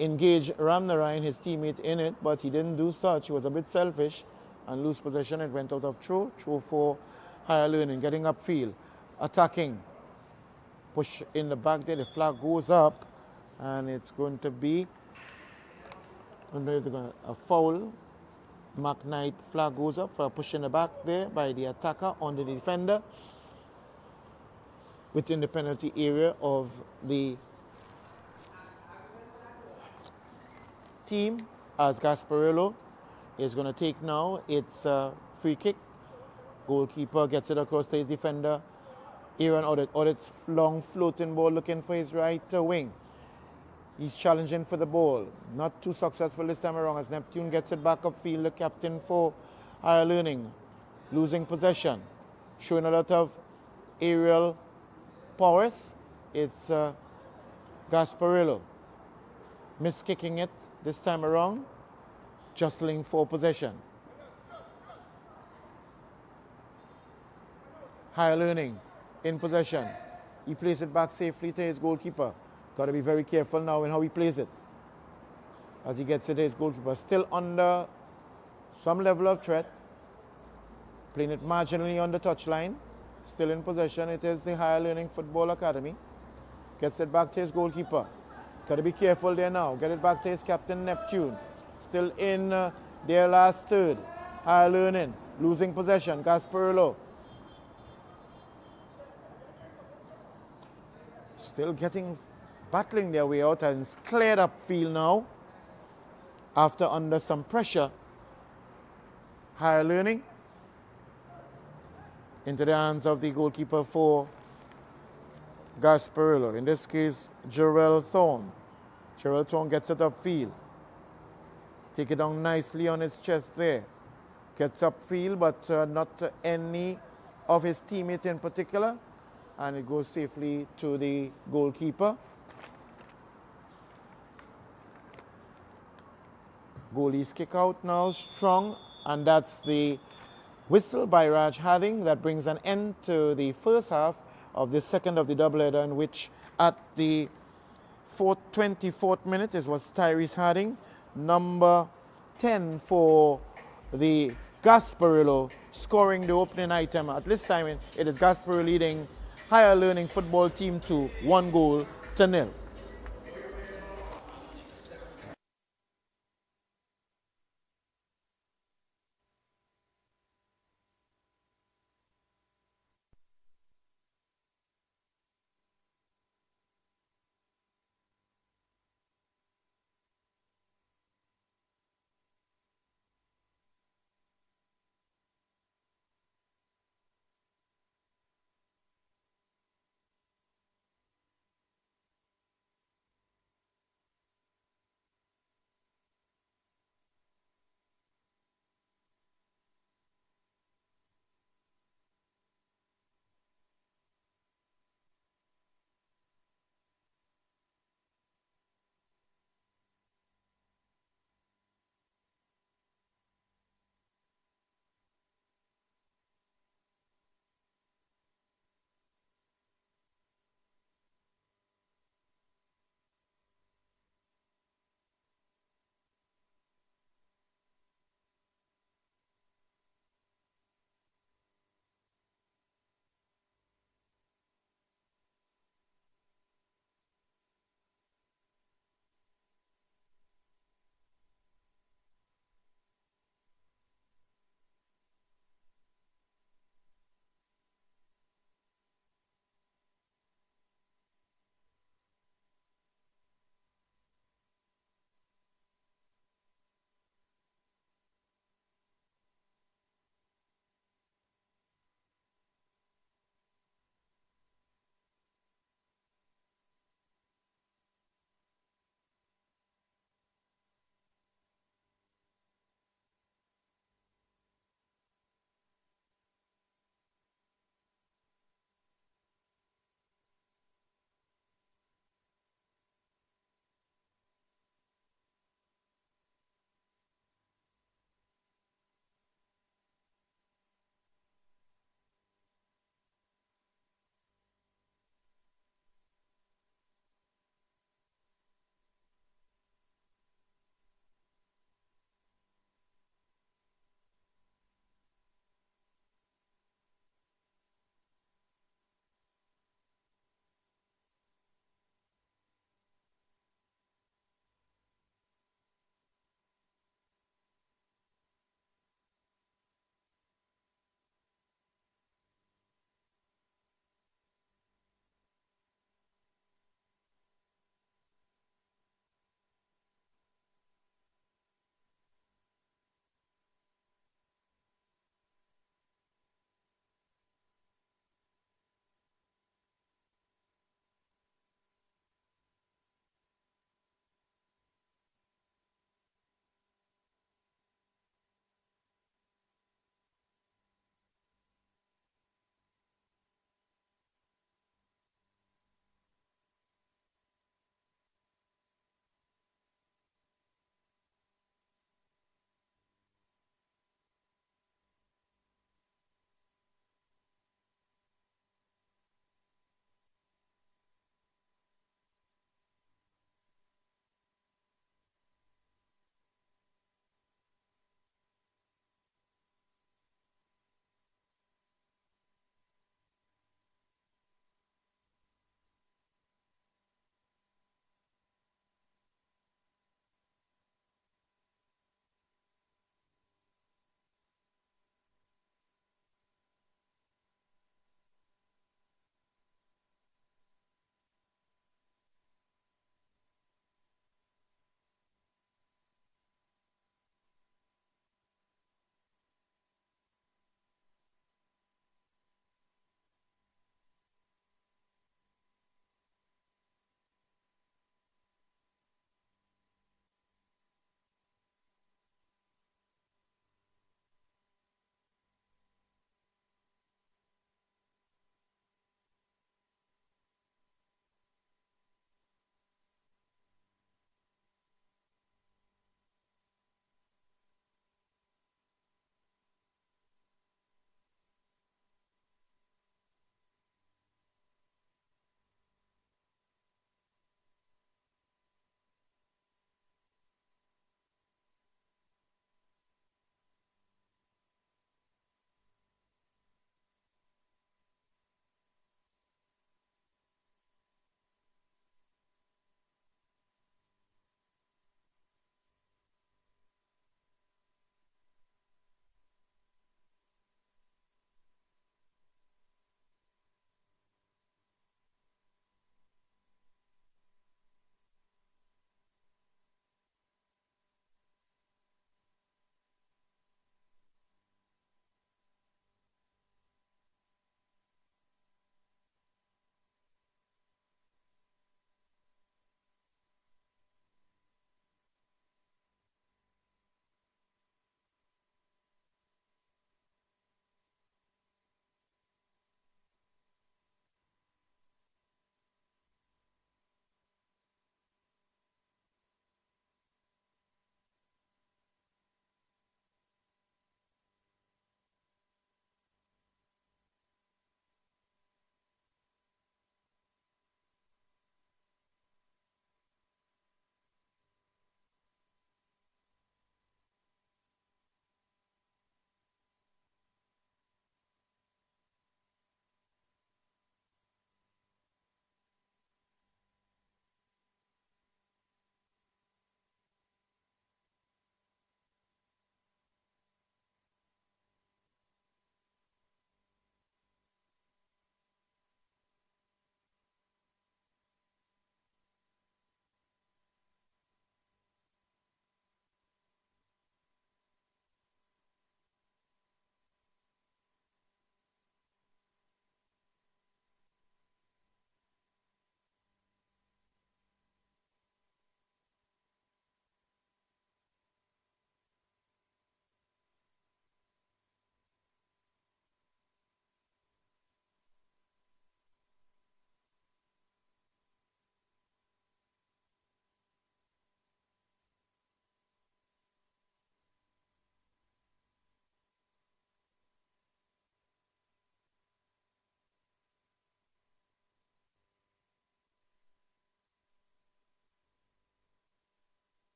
engaged Ramnarine, his teammate, in it, but he didn't do such. He was a bit selfish and lose possession. It went out of throw for higher learning, getting upfield, attacking. Push in the back there, the flag goes up, and it's going to be a foul. Mark Knight flag goes up for a push in the back there by the attacker on the defender within the penalty area of the team, as Gasparillo is going to take now. It's a free kick. Goalkeeper gets it across to his defender. Aaron Audit's long floating ball looking for his right wing. He's challenging for the ball. Not too successful this time around as Neptune gets it back upfield. The captain for higher learning losing possession. Showing a lot of aerial prowess. It's Gasparillo. Miskicking it this time around. Jostling for possession. Higher learning in possession. He plays it back safely to his goalkeeper. Got to be very careful now in how he plays it. As he gets it to his goalkeeper. Still under some level of threat. Playing it marginally on the touchline. Still in possession. It is the Higher Learning Football Academy. Gets it back to his goalkeeper. Got to be careful there now. Get it back to his captain, Neptune. Still in their last third. Higher Learning losing possession. Gasparillo still battling their way out, and it's cleared up field now after under some pressure. Higher Learning into the hands of the goalkeeper for Gasparillo. In this case, Jarrell Thorne. Jarrell Thorne gets it upfield. Take it down nicely on his chest there. Gets upfield, but not to any of his teammates in particular. And it goes safely to the goalkeeper. Goalie's kick out now, strong. And that's the whistle by Raj Harding that brings an end to the first half of the second of the doubleheader, in which at the 24th minute it was Tyrese Harding, number 10 for the Gasparillo, scoring the opening item. At this time it is Gasparillo leading Higher Learning football team to 1-0.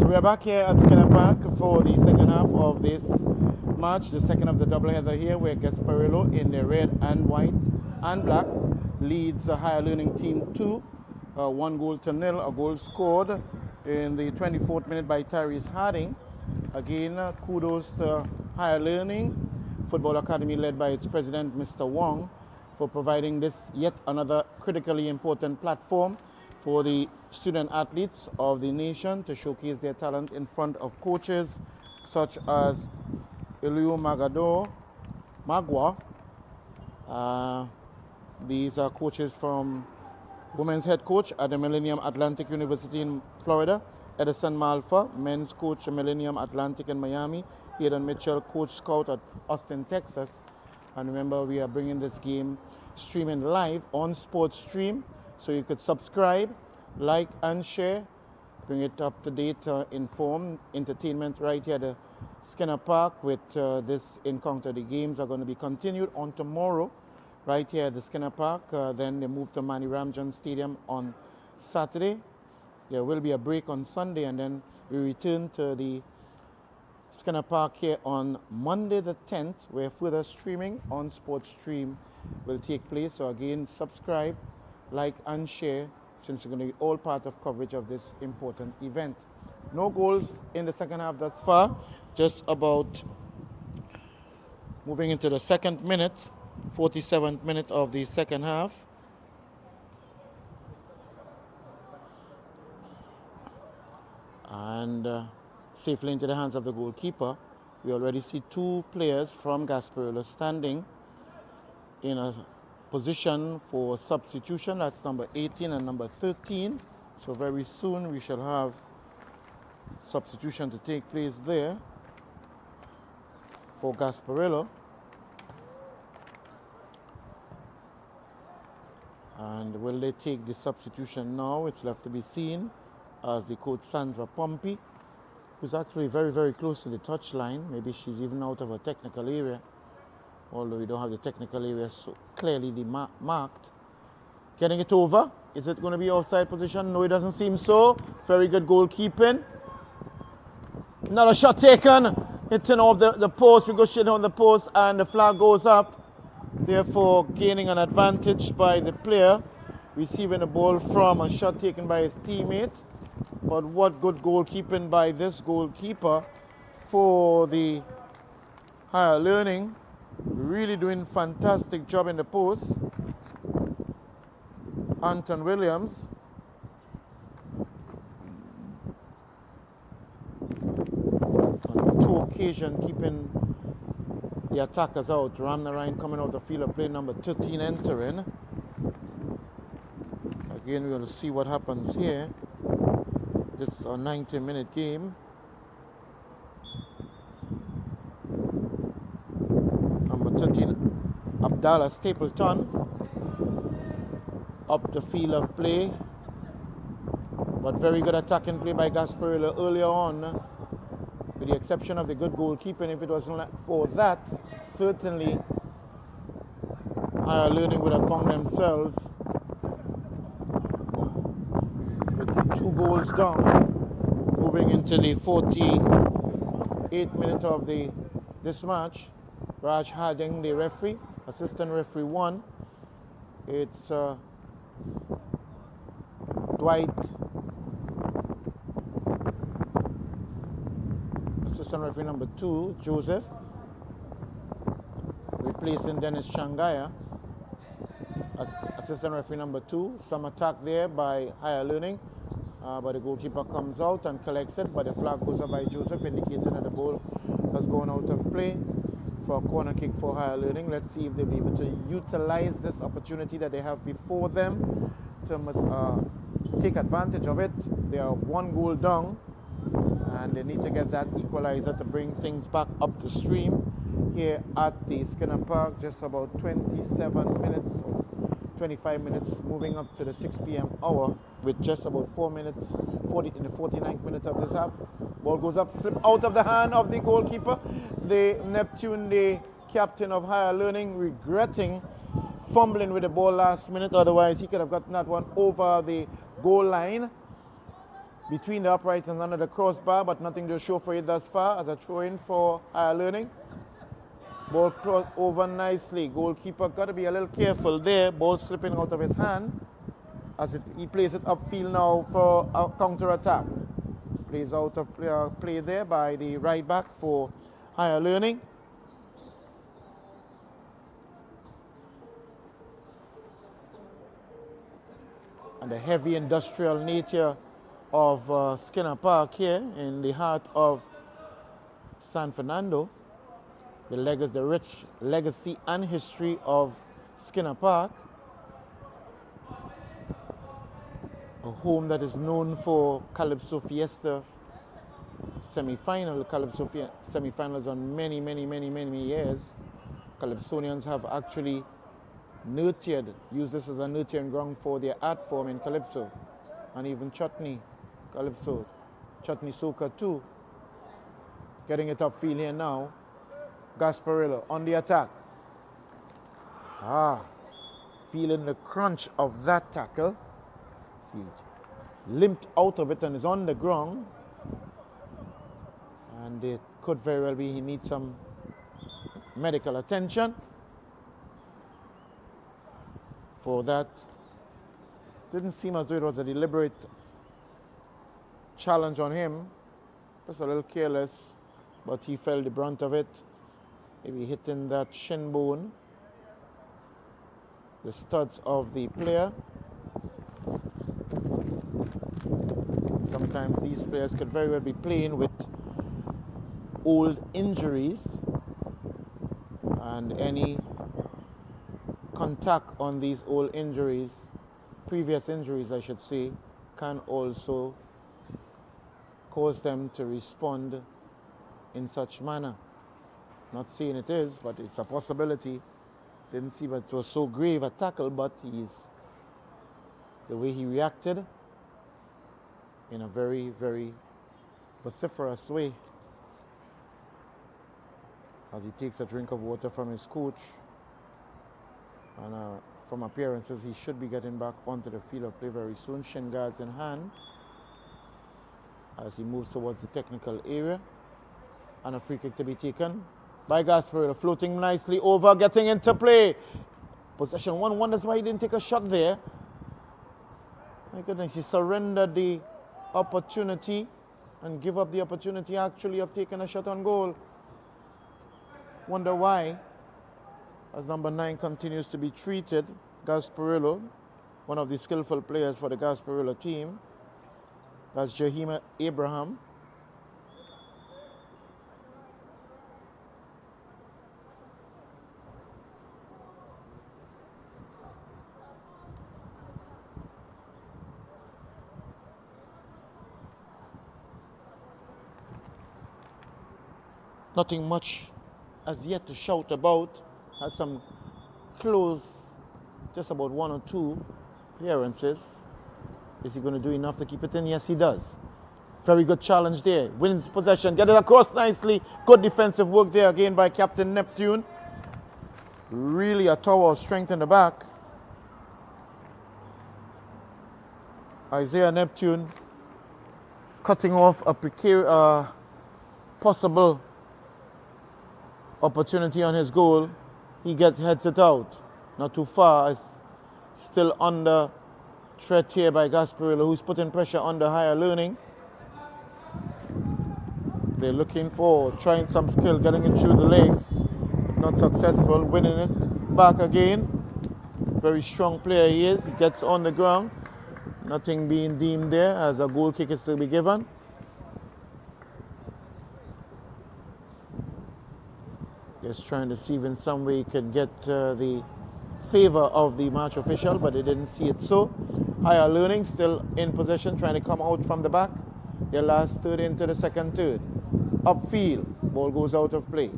we are back here at Skinner Park for the second half of this match, the second of the doubleheader here, where Gasparillo in the red and white and black leads the Higher Learning team 2, 1-0. A goal scored in the 24th minute by Tyrese Harding. Again, kudos to Higher Learning Football Academy led by its president, Mr. Wong, for providing this yet another critically important platform for the student athletes of the nation to showcase their talent in front of coaches such as Eliu Magwa. These are coaches from women's head coach at the Millennium Atlantic University in Florida, Edison Malfa, men's coach at Millennium Atlantic in Miami, Hayden Mitchell, coach scout at Austin, Texas. And remember, we are bringing this game streaming live on Sports Stream, so you could subscribe, like and share, bring it up to date, inform entertainment right here at the Skinner Park with this encounter. The games are going to be continued on tomorrow right here at the Skinner Park. Then they move to Manny Ramjan Stadium on Saturday. There will be a break on Sunday, and then we return to the Skinner Park here on Monday the 10th, where further streaming on Sports Stream will take place. So again, subscribe, like and share, since you're going to be all part of coverage of this important event. No goals in the second half thus far, just about moving into the second minute, 47th minute of the second half. And safely into the hands of the goalkeeper. We already see two players from Gasparillo standing in a position for substitution. That's number 18 and number 13. So very soon we shall have substitution to take place there for Gasparillo. And will they take the substitution now? It's left to be seen, as the coach Sandra Pompey, who's actually very, very close to the touchline. Maybe she's even out of a technical area, although we don't have the technical area so clearly marked. Getting it over. Is it going to be offside position? No, it doesn't seem so. Very good goalkeeping. Another shot taken. Hitting off the post, ricocheting on the post, and the flag goes up. Therefore, gaining an advantage by the player receiving the ball from a shot taken by his teammate. But what good goalkeeping by this goalkeeper for the Higher Learning. Really doing fantastic job in the post. Anton Williams. On two occasions keeping the attackers out. Ramnarine coming out the field of play, number 13 entering. Again, we're going to see what happens here. This is a 90-minute game. Number 13, Abdallah Stapleton. Up the field of play. But very good attacking play by Gasparillo earlier on. With the exception of the good goalkeeping, if it wasn't for that, certainly Higher Learning would have found themselves with 2 goals down, moving into the 48th minute of this match. Raj Harding, the referee, assistant referee 1. It's Dwight, assistant referee number 2, Joseph, replacing Dennis Changaya as assistant referee number 2. Some attack there by Higher Learning, but the goalkeeper comes out and collects it, but the flag goes up by Joseph, indicating that the ball has gone out of play for a corner kick for Higher Learning. Let's see if they'll be able to utilize this opportunity that they have before them to take advantage of it. They are 1 goal down, and they need to get that equalizer to bring things back up the stream here at the Skinner Park. Just about 27 minutes, 25 minutes, moving up to the 6 p.m. hour with just about 4 minutes, in the 49th minute of this half. Ball goes up, slip out of the hand of the goalkeeper. The Neptune, the captain of Higher Learning, regretting fumbling with the ball last minute. Otherwise, he could have gotten that one over the goal line. between the uprights and under the crossbar, but nothing to show for it thus far as a throw-in for Higher Learning. Ball crossed over nicely. Goalkeeper got to be a little careful there. Ball slipping out of his hand as he plays it upfield now for a counter-attack. Plays out of play there by the right back for Higher Learning. And the heavy industrial nature of Skinner Park here in the heart of San Fernando. The rich legacy and history of Skinner Park. A home that is known for Calypso Fiesta semi-final. Calypso semi-finals on many years. Calypsonians have actually used this as a nurturing ground for their art form in Calypso. And even Chutney, Calypso, Chutney Soca too. Getting it upfield here now. Gasparillo on the attack. Feeling the crunch of that tackle. See, limped out of it and is on the ground. And it could very well be he needs some medical attention for that. Didn't seem as though it was a deliberate challenge on him. Just a little careless, but he felt the brunt of it. Maybe hitting that shin bone, the studs of the player. Sometimes these players could very well be playing with old injuries, and any contact on these old injuries, previous injuries I should say, can also cause them to respond in such manner. Not saying it is, but it's a possibility. Didn't see that it was so grave a tackle, but the way he reacted in a very vociferous way as he takes a drink of water from his coach. And from appearances, he should be getting back onto the field of play very soon. Shin guards in hand as he moves towards the technical area. And a free kick to be taken by Gasparillo, floating nicely over, getting into play. Possession, one wonders why he didn't take a shot there. My goodness, he surrendered the opportunity and give up the opportunity actually of taking a shot on goal. Wonder why, as number 9 continues to be treated. Gasparillo, one of the skillful players for the Gasparillo team. That's Jaheem Abraham. Nothing much as yet to shout about. Has some close, just about 1 or 2 clearances. Is he going to do enough to keep it in? Yes, he does. Very good challenge there. Wins possession, get it across nicely. Good defensive work there again by Captain Neptune. Really a tower of strength in the back. Isaiah Neptune cutting off a possible opportunity on his goal. He heads it out. Not too far. It's still under threat here by Gasparillo, who's putting pressure on the Higher Learning. They're looking for trying some skill, getting it through the legs. Not successful. Winning it back again. Very strong player he is. He gets on the ground. Nothing being deemed there as a goal kick is to be given. Just trying to see if in some way he could get the favor of the match official, but they didn't see it so. Higher Learning still in possession, trying to come out from the back. Their last third into the second third. Upfield, ball goes out of play.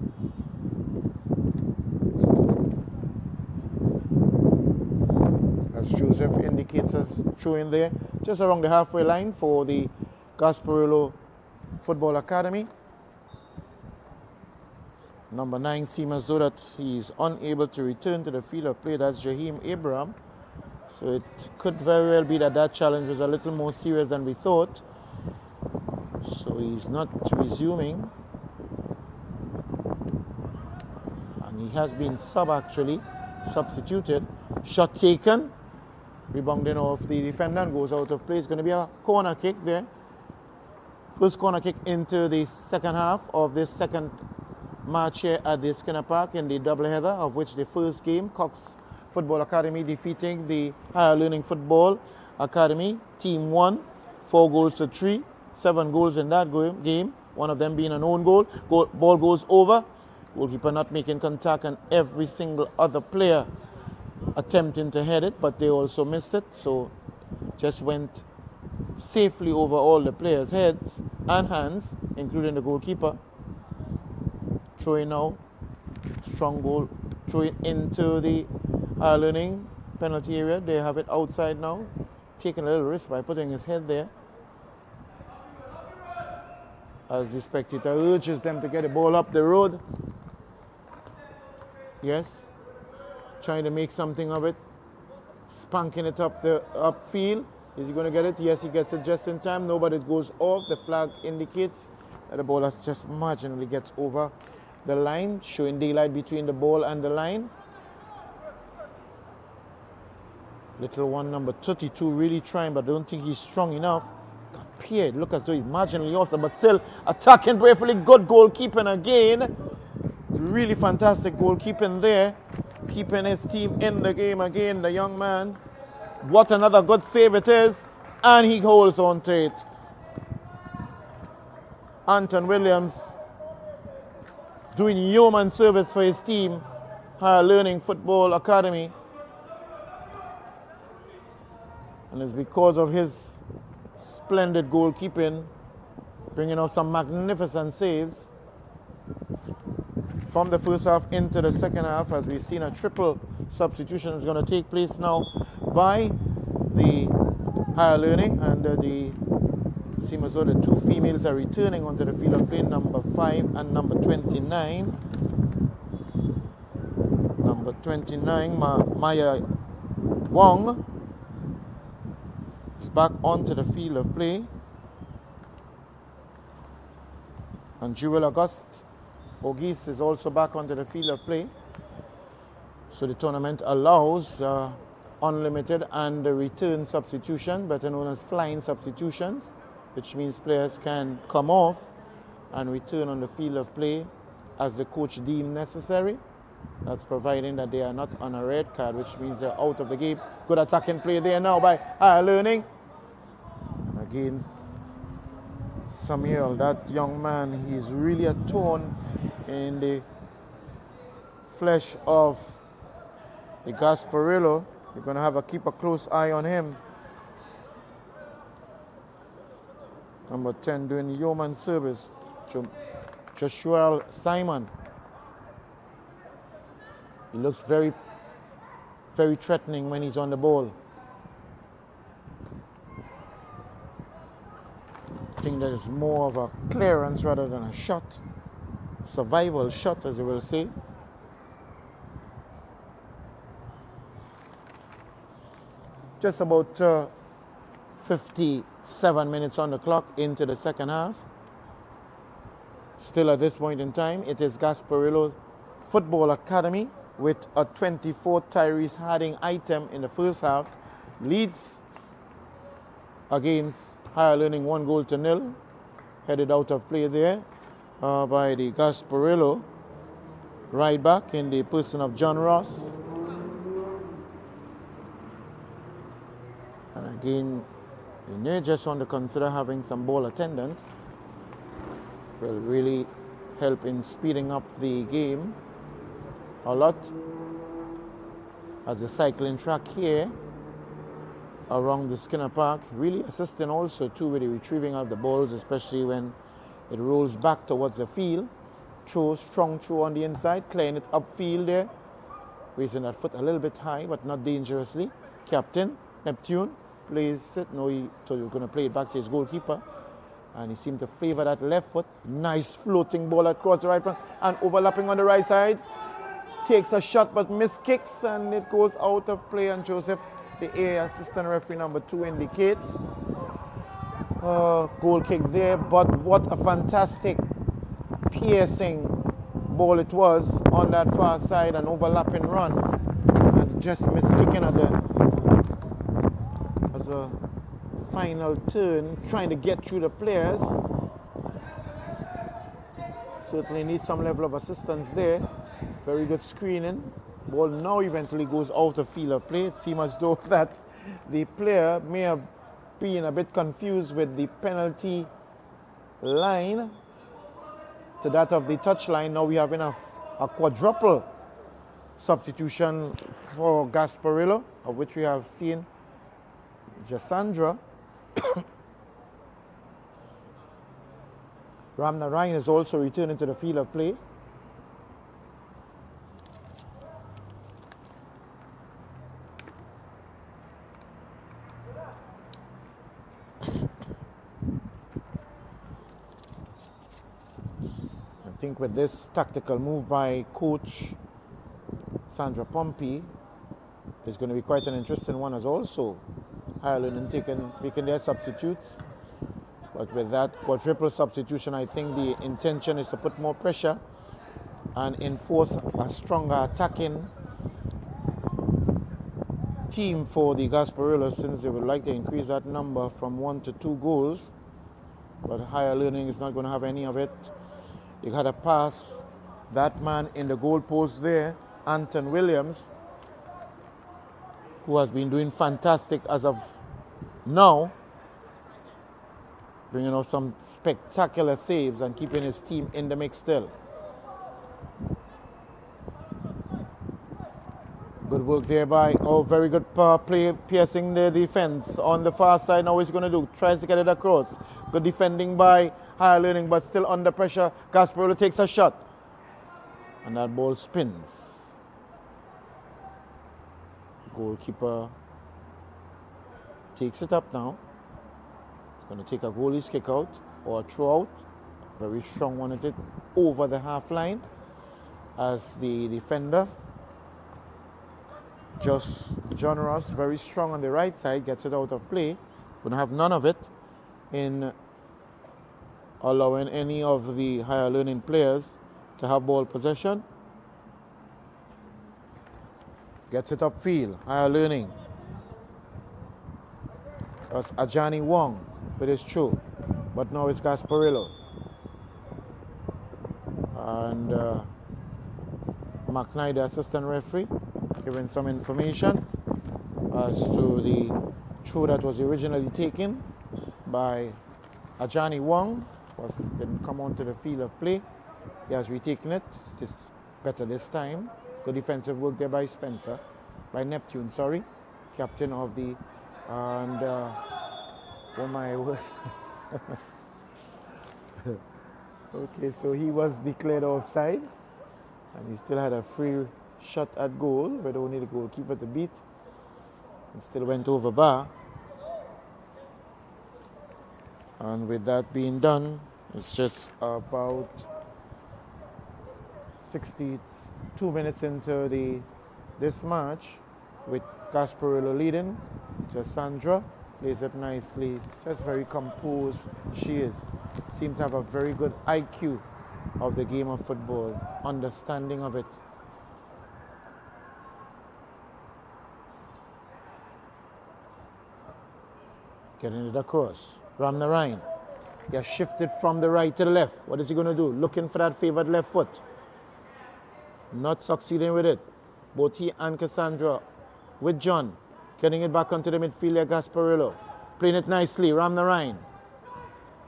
As Joseph indicates us throwing there, just around the halfway line for the Gasparillo Football Academy. Number 9 seems as though that he's unable to return to the field of play. That's Jaheem Abraham. So it could very well be that challenge was a little more serious than we thought. So he's not resuming. And he has been substituted. Shot taken. Rebounding off the defender and goes out of play. It's going to be a corner kick there. First corner kick into the second half of this second match here at the Skinner Park in the doubleheader, of which the first game, Cox Football Academy defeating the Higher Learning Football Academy. Team won 4-3, 7 goals in that game, one of them being an own goal. Ball goes over, goalkeeper not making contact, and every single other player attempting to head it, but they also missed it, so just went safely over all the players' heads and hands, including the goalkeeper. Throwing now, strong goal, throwing into the Higher Learning penalty area. They have it outside now, taking a little risk by putting his head there, as the spectator urges them to get the ball up the road. Yes, trying to make something of it, spanking it up the upfield. Is he going to get it? Yes, he gets it just in time. No, but it goes off. The flag indicates that the ball has just marginally gets over the line, showing daylight between the ball and the line. Little one, number 32, really trying, but I don't think he's strong enough. Appeared, look as though he's marginally off, but still attacking bravely. Good goalkeeping again. Really fantastic goalkeeping there, keeping his team in the game again, the young man. What another good save it is, and he holds on to it. Anton Williams doing yeoman service for his team, Higher Learning Football Academy. And it's because of his splendid goalkeeping, bringing out some magnificent saves from the first half into the second half, as we've seen a triple substitution is going to take place now by the Higher Learning, and the seems as though the two females are returning onto the field of play, number 5 and number 29. Number 29, Maya Wong, is back onto the field of play, and Jewel Auguste Ogis is also back onto the field of play. So the tournament allows unlimited and return substitution, better known as flying substitutions, which means players can come off and return on the field of play as the coach deems necessary. That's providing that they are not on a red card, which means they're out of the game. Good attacking play there now by Higher Learning. And again, Samuel, that young man, he's really a thorn in the flesh of the Gasparillo. You're going to have to keep a close eye on him. Number 10 doing yeoman service, Joshua Simon. He looks very, very threatening when he's on the ball. I think that is more of a clearance rather than a shot. Survival shot, as you will say. Just about 57 minutes on the clock into the second half. Still at this point in time, it is Gasparillo Football Academy with a 24 Tyrese Harding item in the first half. Leads against Higher Learning 1-0. Headed out of play there by the Gasparillo right back in the person of John Ross. And again, you may just want to consider having some ball attendance. Will really help in speeding up the game a lot, as the cycling track here around the Skinner Park really assisting also too with the retrieving of the balls, especially when it rolls back towards the field. Strong throw on the inside, clearing it upfield there, raising that foot a little bit high but not dangerously. Captain Neptune plays it. No, he thought he was going to play it back to his goalkeeper, and he seemed to favor that left foot. Nice floating ball across the right front and overlapping on the right side. Takes a shot but miskicks, and it goes out of play, and Joseph, the assistant referee number 2, indicates goal kick there, but what a fantastic piercing ball it was on that far side, an overlapping run, and just missed kicking at as a final turn, trying to get through the players. Certainly need some level of assistance there. Very good screening. Ball now eventually goes out of field of play. It seems as though that the player may have been a bit confused with the penalty line to that of the touch line. Now we have a quadruple substitution for Gasparillo, of which we have seen Jasandra. Ramnarayan is also returning to the field of play. I think with this tactical move by coach Sandra Pompey, it's going to be quite an interesting one, as also Ireland making their substitutes. But with that quadruple substitution, I think the intention is to put more pressure and enforce a stronger attacking team for the Gasparillo, since they would like to increase that number from 1 to 2 goals. But Higher Learning is not going to have any of it. You had a pass, that man in the goal post there, Anton Williams, who has been doing fantastic as of now, bringing out some spectacular saves and keeping his team in the mix still. Good work there by, very good play, piercing the defense on the far side. Now what he's going to do, tries to get it across. Good defending by Higher Learning, but still under pressure. Gasparillo takes a shot, and that ball spins. Goalkeeper takes it up now. Going to take a goalie's kick out or a throw out. Very strong one at it over the half line, as the defender, just John Ross, very strong on the right side, gets it out of play. Going to have none of it in allowing any of the Higher Learning players to have ball possession. Gets it upfield, Higher Learning. That's Ajani Wong. But it's true. But now it's Gasparillo. And McKnight, the assistant referee, giving some information as to the throw that was originally taken by Ajani Wong. Didn't come onto the field of play. He has retaken it. It's better this time. Good defensive work there by Spencer. By Neptune, sorry. Captain of the... And... oh my word. Okay, so he was declared offside, and he still had a free shot at goal, but only the goalkeeper to beat. It still went over bar. And with that being done, it's just about 62 minutes into this match, with Gasparillo leading. Just Sandra plays it nicely, just very composed. She seems to have a very good IQ of the game of football, understanding of it. Getting it across. Ramnarayan. He has shifted from the right to the left. What is he going to do? Looking for that favored left foot. Not succeeding with it. Both he and Cassandra with John. Getting it back onto the midfielder, Gasparillo. Playing it nicely, Ramnarayan.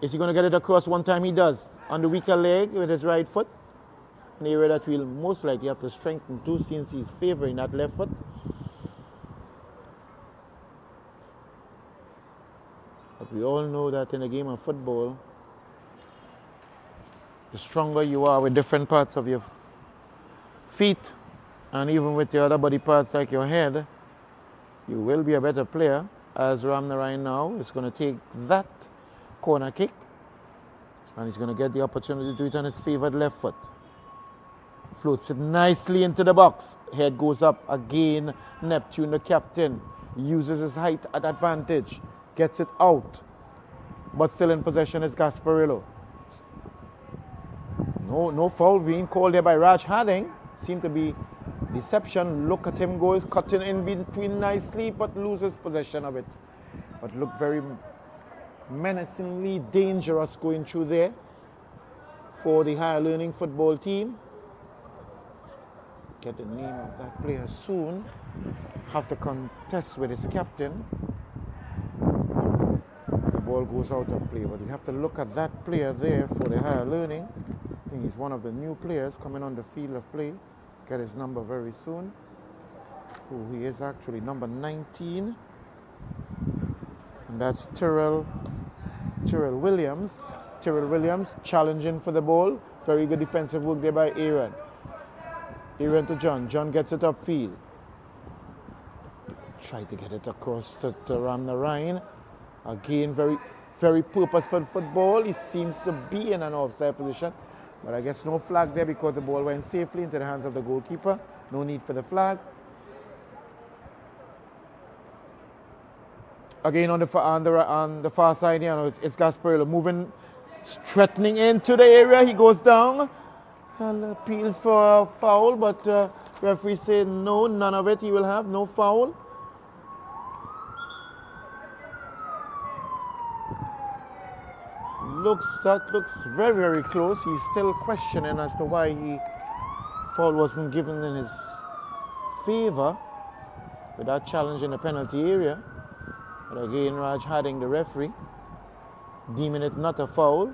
Is he going to get it across? One time he does. On the weaker leg with his right foot. An area that will most likely have to strengthen too, since he's favoring that left foot. But we all know that in a game of football, the stronger you are with different parts of your feet, and even with your other body parts like your head, you will be a better player. As Ramnarayan now is going to take that corner kick, and he's going to get the opportunity to do it on his favored left foot. Floats it nicely into the box. Head goes up again. Neptune, the captain, uses his height at advantage. Gets it out. but still in possession is Gasparillo. No foul being called there by Raj Harding. Seemed to be deception. Look at him go, cutting in between nicely, but loses possession of it. But look very menacingly dangerous going through there for the higher learning football team. Get the name of that player soon. Have to contest with his captain as the ball goes out of play. But you have to look at that player there for the higher learning. I think he's one of the new players coming on the field of play. Get his number very soon. Oh, he is actually number 19. And that's Tyrell Williams. Tyrell Williams challenging for the ball. Very good defensive work there by Aaron. Aaron to John. John gets it upfield. Try to get it across to Ramna Ryan. Again, very purposeful football. He seems to be in an offside position. But I guess no flag there because the ball went safely into the hands of the goalkeeper. No need for the flag. Again on the far side here, it's Gasparillo moving, threatening into the area. He goes down and appeals for a foul, but referee said no, none of it. He will have no foul. That looks very, very close. He's still questioning as to why he foul wasn't given in his favor with that challenge in the penalty area. But again, Raj Harding, the referee, deeming it not a foul,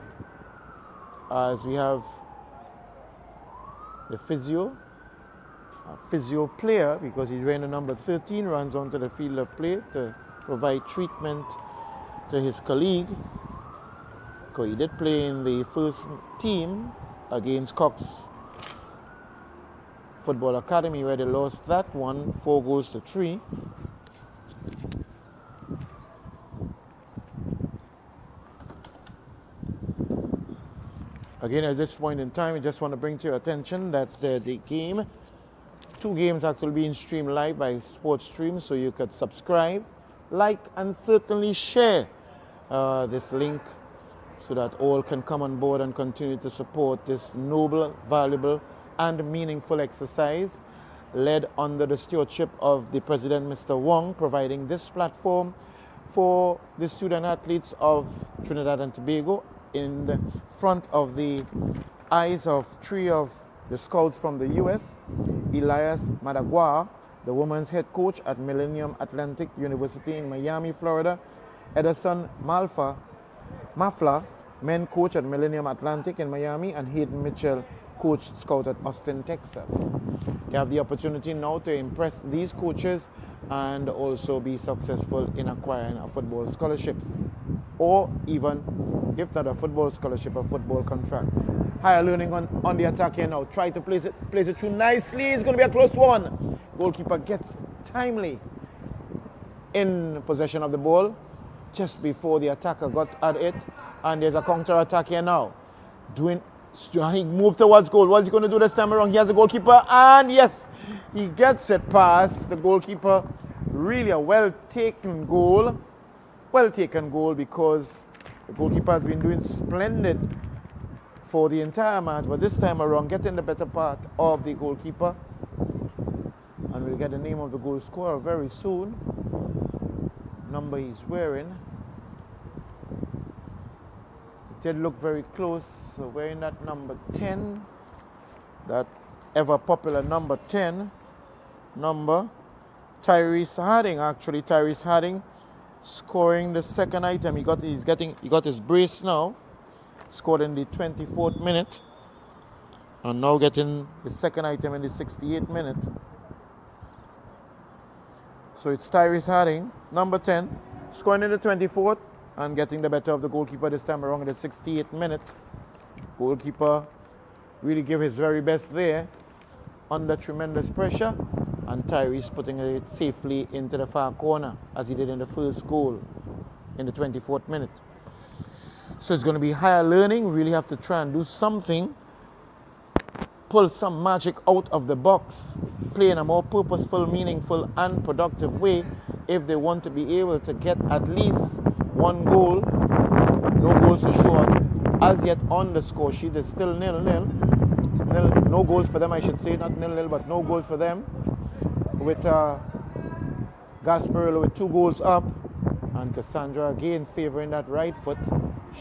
as we have the physio player, because he's wearing the number 13, runs onto the field of play to provide treatment to his colleague. He did play in the first team against Cox Football Academy, where they lost that one 4-3. Again, at this point in time, I just want to bring to your attention that the game, 2 games actually being streamed live by Sports Stream, so you could subscribe, like, and certainly share this link so that all can come on board and continue to support this noble, valuable, and meaningful exercise led under the stewardship of the President, Mr. Wong, providing this platform for the student athletes of Trinidad and Tobago in the front of the eyes of 3 of the scouts from the US, Elias Madagua, the women's head coach at Millennium Atlantic University in Miami, Florida, Edison Mafla, men coach at Millennium Atlantic in Miami, and Hayden Mitchell, coach scout at Austin, Texas. You have the opportunity now to impress these coaches and also be successful in acquiring a football scholarships, or even, if not a football scholarship, a football contract. Higher learning on the attack here now. Try to place it through nicely. It's going to be a close one. Goalkeeper gets timely in possession of the ball just before the attacker got at it. And there's a counter attack here now. He moved towards goal. What's he going to do this time around? He has the goalkeeper, and yes, he gets it past the goalkeeper. Really a well taken goal. Well taken goal, because the goalkeeper has been doing splendid for the entire match, but this time around getting the better part of the goalkeeper. And we'll get the name of the goal scorer very soon. Number he's wearing. Did look very close, so wearing that number 10, that ever popular number 10 number, Tyrese Harding. Actually, Tyrese Harding scoring the second item. He got his brace now, scored in the 24th minute, and now getting the second item in the 68th minute. So it's Tyrese Harding, number 10, scoring in the 24th. And getting the better of the goalkeeper this time around in the 68th minute. Goalkeeper really gave his very best there under tremendous pressure. And Tyrese putting it safely into the far corner, as he did in the first goal in the 24th minute. So it's going to be higher learning. Really have to try and do something. Pull some magic out of the box. Play in a more purposeful, meaningful, and productive way if they want to be able to get at least 1 goal No goals to show up as yet on the score sheet. It's still 0-0. No goals for them, I should say. Not 0-0, but no goals for them. With Gasparillo with 2 goals up. And Cassandra again favoring that right foot.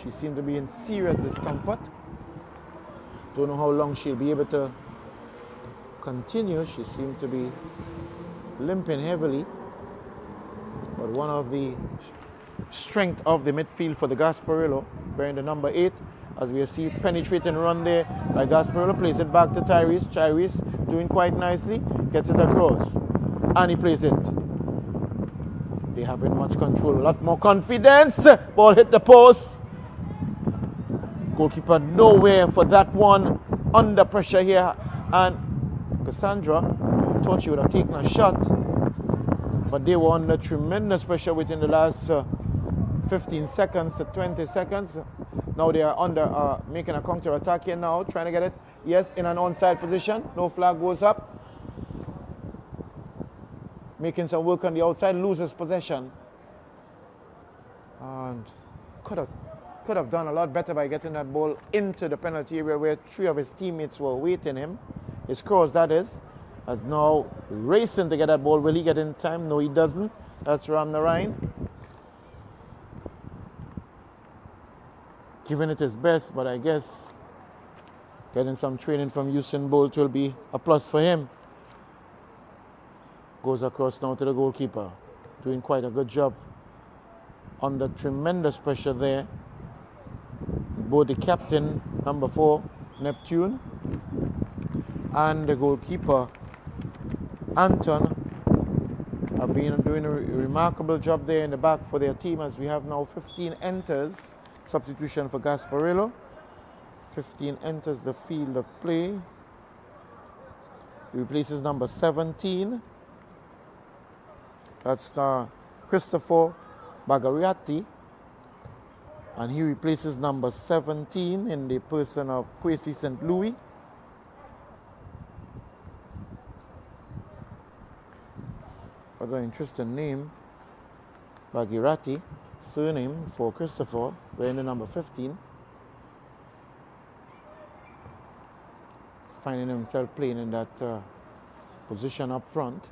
She seemed to be in serious discomfort. Don't know how long she'll be able to continue. She seemed to be limping heavily. But one of the strength of the midfield for the Gasparillo, wearing the number 8, as we see penetrating run there by Gasparillo, plays it back to Tyrese. Tyrese doing quite nicely, gets it across, and he plays it. They having much control, a lot more confidence. Ball hit the post. Goalkeeper nowhere for that one. Under pressure here, and Cassandra thought she would have taken a shot, but they were under tremendous pressure within the last 15 seconds to 20 seconds. Now they are under making a counter attack here now, trying to get it, yes, in an onside position. No flag goes up. Making some work on the outside, loses possession. And could have done a lot better by getting that ball into the penalty area where 3 of his teammates were waiting him. His cross, that is now racing to get that ball. Will he get in time? No, he doesn't. That's Ram Narayan. Giving it his best, but I guess getting some training from Usain Bolt will be a plus for him. Goes across now to the goalkeeper. Doing quite a good job under tremendous pressure there. Both the captain, number 4, Neptune, and the goalkeeper, Anton, have been doing a remarkable job there in the back for their team, as we have now 15 enters. Substitution for Gasparillo. 15 enters the field of play. He replaces number 17. That's Christopher Bagariati. And he replaces number 17 in the person of Kwesi St. Louis. What an interesting name. Bagirati, surname for Christopher, wearing the number 15. He's finding himself playing in that position up front.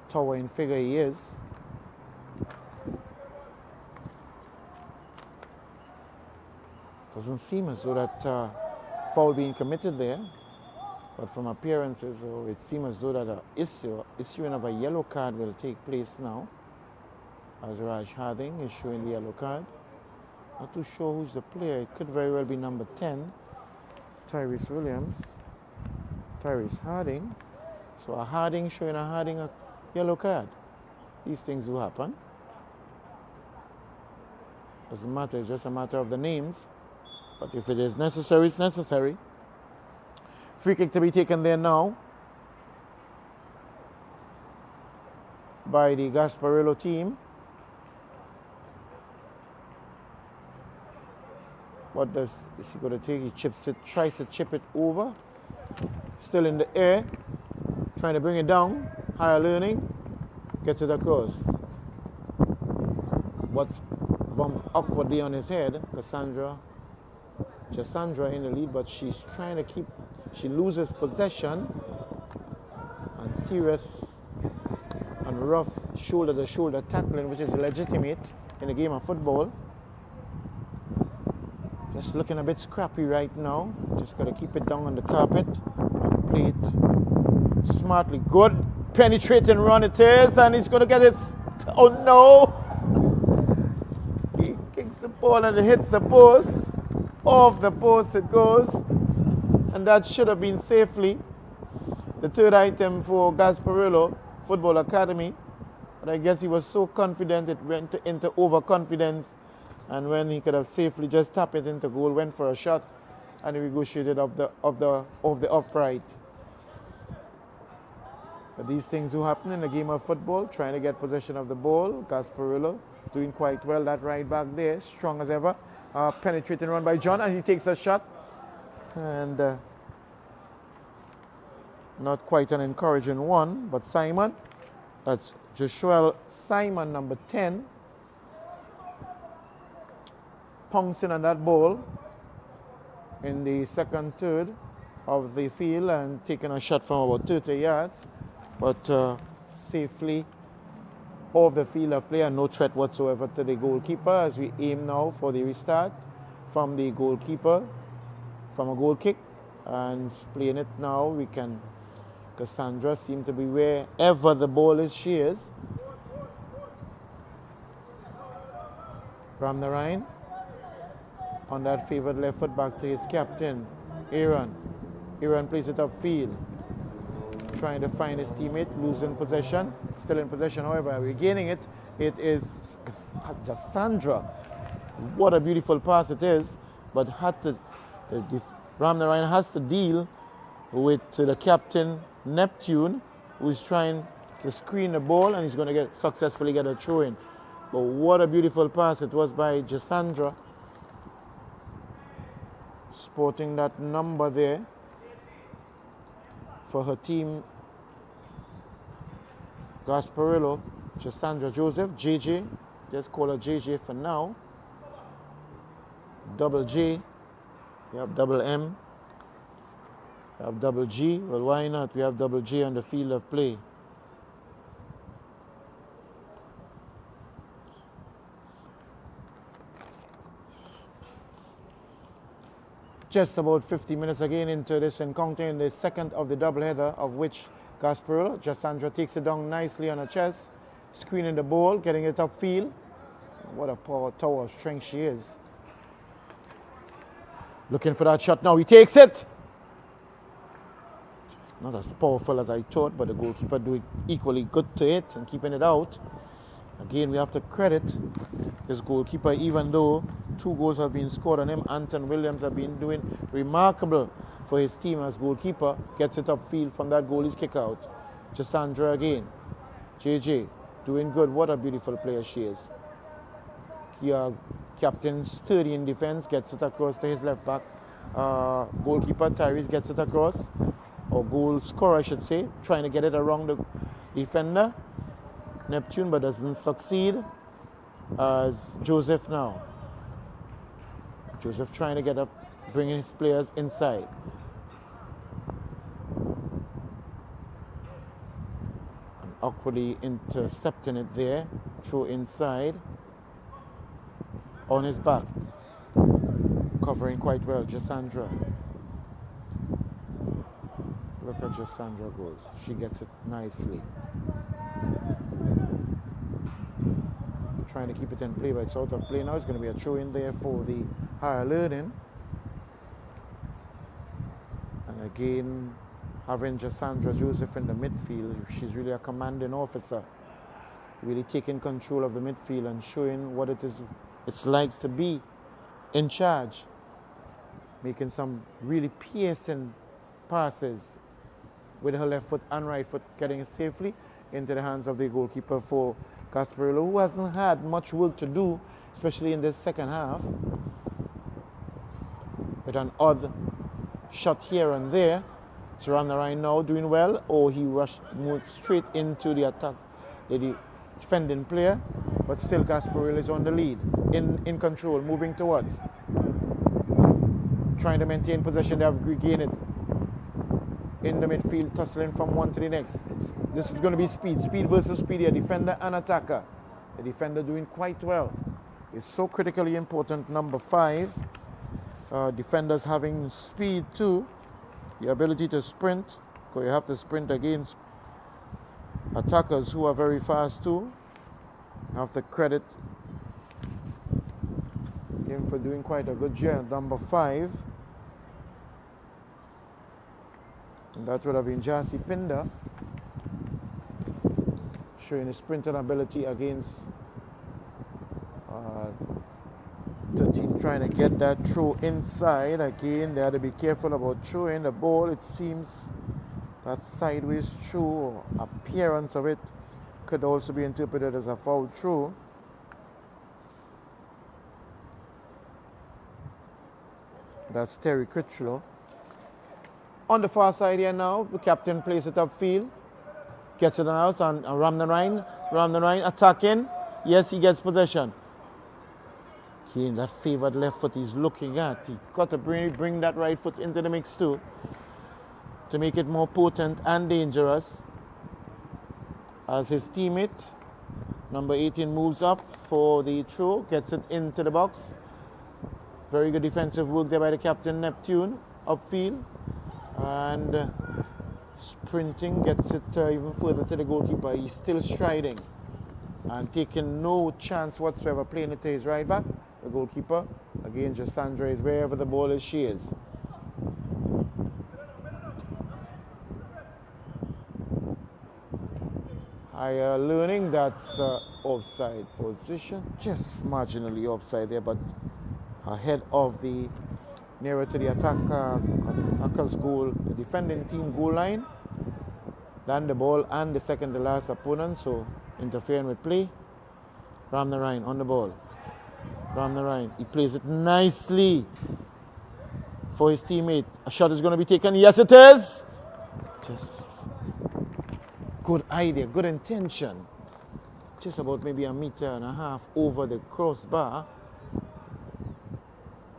Towering figure he is. Doesn't seem as though that foul being committed there, but from appearances, it seems as though that issuing of a yellow card will take place now, as Raj Harding is showing the yellow card. Not too sure who's the player. It could very well be number 10, Tyrese Williams, Tyrese Harding. So a Harding showing a Harding a yellow card. These things do happen. Doesn't matter, it's just a matter of the names. But if it is necessary, it's necessary. Free kick to be taken there now by the Gasparillo team. What is he going to take? He chips it, tries to chip it over. Still in the air, trying to bring it down. Higher learning, gets it across. What's bumped awkwardly on his head? Cassandra in the lead, but she's trying to keep, she loses possession, and serious and rough shoulder-to-shoulder tackling, which is legitimate in the game of football. Just looking a bit scrappy right now. Just got to keep it down on the carpet and play it smartly. Good penetrating run it is, and he's going to get it. Oh no! He kicks the ball and it hits the post. Off the post it goes, and that should have been safely the third item for Gasparillo Football Academy. But I guess he was so confident it went into overconfidence, and when he could have safely just tapped it into goal, went for a shot, and he negotiated off the upright. But these things do happen in the game of football, trying to get possession of the ball. Gasparillo doing quite well, that right back there, strong as ever. Penetrating run by John, and he takes a shot, and not quite an encouraging one, but Simon, that's Joshua Simon, number 10, pouncing on that ball in the second third of the field and taking a shot from about 30 yards, but safely off the field of play and no threat whatsoever to the goalkeeper as we aim now for the restart from the goalkeeper from a goal kick and playing it now. We can, Cassandra seems to be wherever the ball is, she is. From the Rhine on that favored left foot back to his captain, Aaron. Aaron plays it upfield, trying to find his teammate, losing possession, still in possession, however, regaining it. It is Cassandra. What a beautiful pass it is, but Ram Narayan has to deal with the captain, Neptune, who is trying to screen the ball, and he's going to successfully get a throw in. But what a beautiful pass it was by Cassandra, sporting that number there for her team. Gasparillo, Cassandra Joseph, JJ, just call her JJ for now. Double J, we have double M, we have double G. Well, why not? We have double J on the field of play. Just about 50 minutes again into this encounter, in the second of the doubleheader, of which Gasparillo, Cassandra takes it down nicely on her chest, screening the ball, getting it upfield. What a power tower of strength she is. Looking for that shot now, he takes it. Not as powerful as I thought, but the goalkeeper doing equally good to it and keeping it out. Again, we have to credit this goalkeeper, even though 2 goals have been scored on him. Anton Williams have been doing remarkable for his team as goalkeeper. Gets it upfield from that goalie's kick out. Cassandra again. JJ doing good. What a beautiful player she is. Captain sturdy in defense, gets it across to his left back. Goalkeeper Tyrese gets it across, or goal scorer I should say, trying to get it around the defender Neptune, but doesn't succeed. As Joseph now. Joseph trying to get up, bringing his players inside. And awkwardly intercepting it there, through inside. On his back, covering quite well, Cassandra. Look at Cassandra goes. She gets it nicely. Trying to keep it in play, but it's out of play now. It's going to be a throw in there for the higher learning. And again, having Cassandra Joseph in the midfield, she's really a commanding officer. Really taking control of the midfield and showing what it's like to be in charge, making some really piercing passes with her left foot and right foot, getting it safely into the hands of the goalkeeper for Gasparillo, who hasn't had much work to do, especially in this second half, with an odd shot here and there. It's Ram Narayan now doing well, or he moved straight into the attack, the defending player, but still Gasparillo is on the lead, in control, moving towards, trying to maintain possession. They have regained it in the midfield, tussling from one to the next. This is going to be speed versus speed, a defender and attacker. The defender doing quite well. It's so critically important, number 5. Defenders having speed too, the ability to sprint, because you have to sprint against attackers who are very fast too. I have to credit him for doing quite a good job, number 5. And that would have been Jasi Pinder, showing his sprinting ability against the team trying to get that throw inside. Again, they had to be careful about throwing the ball. It seems that sideways throw, or appearance of it, could also be interpreted as a foul throw. That's Terry Critchlow. On the far side here now, the captain plays it upfield, gets it out on Ram Narayan attacking. Yes, he gets possession. Again, that favored left foot he's looking at. He got to bring that right foot into the mix too to make it more potent and dangerous. As his teammate, number 18, moves up for the throw, gets it into the box. Very good defensive work there by the captain, Neptune, upfield. And sprinting, gets it even further to the goalkeeper. He's still striding and taking no chance whatsoever, playing it to his right back. The goalkeeper, again, Cassandra is wherever the ball is, she is. Higher learning, that's offside position, just marginally offside there, but ahead of the, nearer to the attacker's goal, the defending team goal line, than the ball and the second to last opponent, so interfering with play. Ram Narayan on the ball. Ram Narayan, he plays it nicely for his teammate. A shot is going to be taken. Yes, it is. Just good idea, good intention. Just about maybe a meter and a half over the crossbar.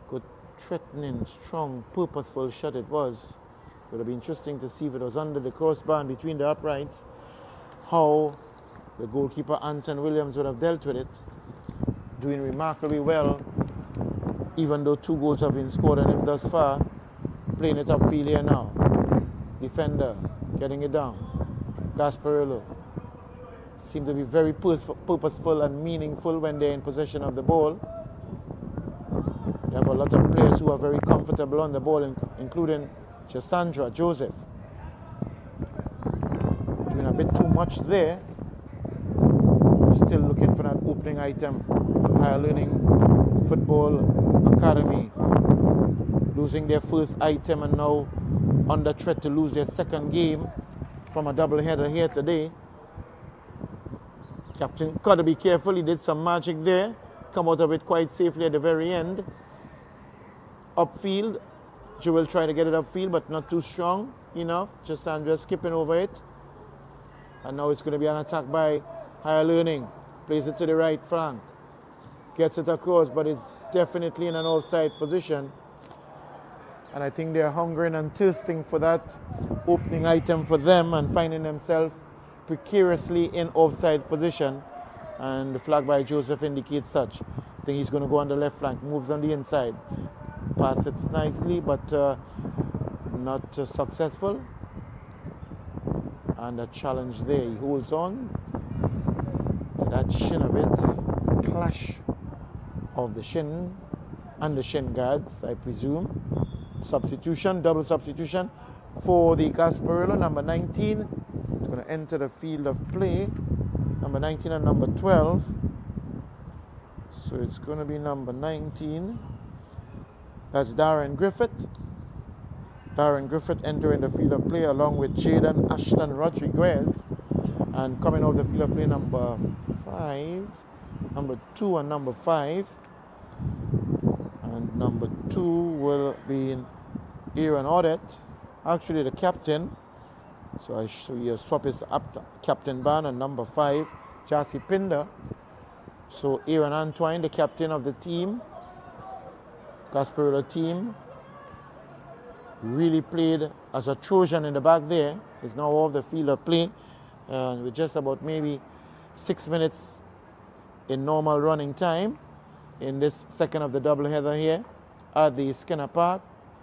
Good, threatening, strong, purposeful shot it was. It would have been interesting to see if it was under the crossbar and between the uprights, how the goalkeeper Anton Williams would have dealt with it. Doing remarkably well, even though 2 goals have been scored on him thus far. Playing it upfield here now. Defender getting it down. Gasparillo seem to be very purposeful and meaningful when they're in possession of the ball. They have a lot of players who are very comfortable on the ball, including Cassandra Joseph. Doing a bit too much there. Still looking for that opening item. Higher Learning Football Academy losing their first item and now under threat to lose their second game from a double-header here today. Captain got to be careful. He did some magic there. Come out of it quite safely at the very end. Upfield. Joel try to get it upfield, but not too strong enough. Just Sandra skipping over it. And now it's going to be an attack by Higher Learning. Plays it to the right flank. Gets it across, but it's definitely in an offside position. And I think they're hungering and thirsting for that opening item for them and finding themselves precariously in offside position. And the flag by Joseph indicates such. I think he's going to go on the left flank, moves on the inside. Pass it nicely, but not successful. And a challenge there. He holds on to that shin of it. Clash of the shin and the shin guards, I presume. Substitution, double substitution for the Gasparillo. Number 19 is going to enter the field of play. Number 19 and number 12. So it's going to be number 19. That's Darren Griffith. Darren Griffith entering the field of play along with Jaden Ashton Rodriguez. And coming out of the field of play, number 5, number 2 and number 5. And number 2 will be Aaron Audette, actually the captain. So he swap his captain band, and number 5, Jassy Pinder. So Aaron Antoine, the captain of the team, Gasparillo team, really played as a Trojan in the back there. He's now off the field of play. With just about maybe 6 minutes in normal running time in this second of the doubleheader here at the Skinner Park,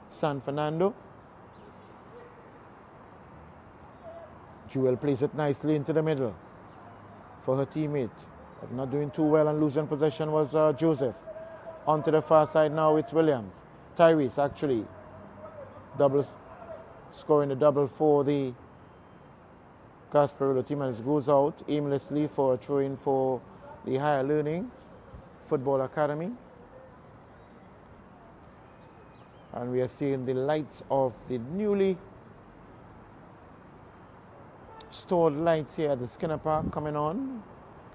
San Fernando. Jewel plays it nicely into the middle for her teammate. But not doing too well and losing possession was Joseph. Onto the far side now, it's Williams. Tyrese actually scoring the double for the Gasparillo team, as goes out aimlessly for a throw-in for the Higher Learning Football Academy. And we are seeing the lights of the newly stored lights here at the Skinner Park coming on.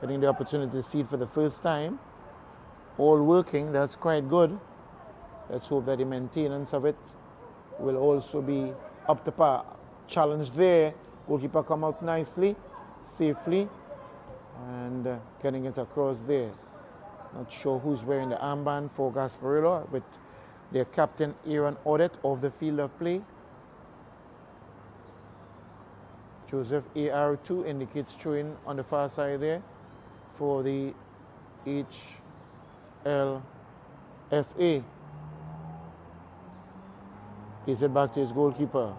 Getting the opportunity to see it for the first time. All working, that's quite good. Let's hope that the maintenance of it will also be up to par. Challenge there. Goalkeeper come out nicely, safely, and getting it across there. Not sure who's wearing the armband for Gasparillo, with their captain Aaron Audit of the field of play. Joseph AR2 indicates throwing on the far side there for the HLFA. Plays it back to his goalkeeper,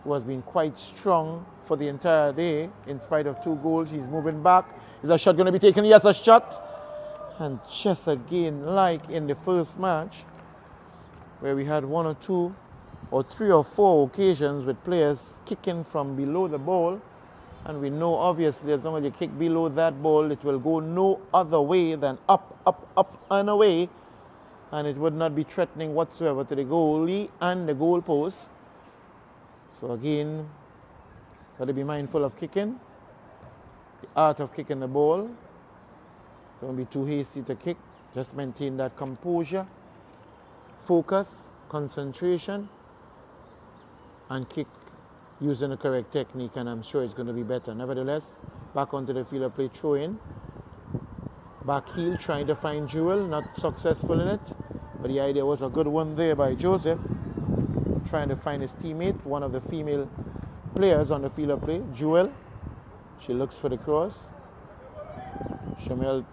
who has been quite strong for the entire day. In spite of 2 goals, he's moving back. Is a shot going to be taken? Yes, a shot. And just again, like in the first match, where we had 1 or 2 or 3 or 4 occasions with players kicking from below the ball. And we know, obviously, as long as you kick below that ball, it will go no other way than up, up, up, and away. And it would not be threatening whatsoever to the goalie and the goalpost. So again, got to be mindful of kicking, the art of kicking the ball. Don't be too hasty to kick. Just maintain that composure, focus, concentration, and kick using the correct technique, and I'm sure it's going to be better. Nevertheless, back onto the field of play, throw in. Back heel, trying to find Jewel, not successful in it. But the idea was a good one there by Joseph, trying to find his teammate, one of the female players on the field of play, Jewel. She looks for the cross. Shamel,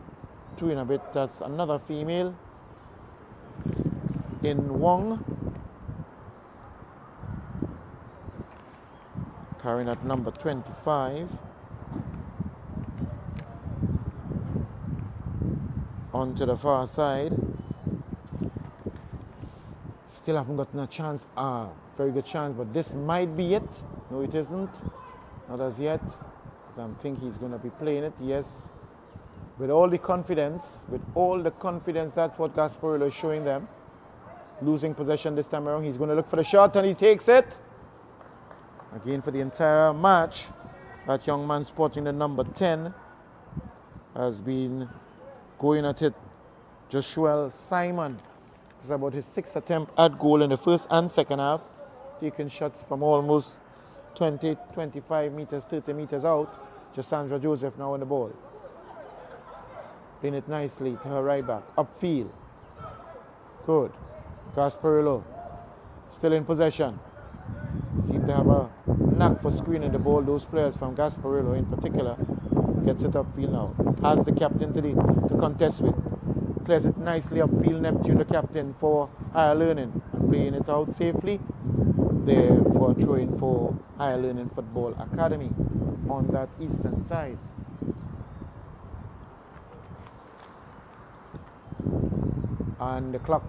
2 in a bit, that's another female. In Wong, carrying at number 25. Onto the far side. Still haven't gotten a chance, very good chance, but this might be it. No, it isn't. Not as yet. So I think he's going to be playing it, yes. With all the confidence, that's what Gasparillo is showing them. Losing possession this time around. He's going to look for the shot, and he takes it. Again, for the entire match, that young man sporting the number 10 has been going at it. Joshua Simon is about his 6th attempt at goal in the first and second half, taking shots from almost 20, 25 meters, 30 meters out. Sandra Joseph now on the ball. Playing it nicely to her right back. Upfield. Good. Gasparillo still in possession. Seem to have a knack for screening the ball. Those players from Gasparillo in particular. Gets it upfield now. Has the captain to contest with. Clears it nicely upfield. Neptune, the captain for Higher Learning. And playing it out safely there for a throw-in for Higher Learning Football Academy on that eastern side. And the clock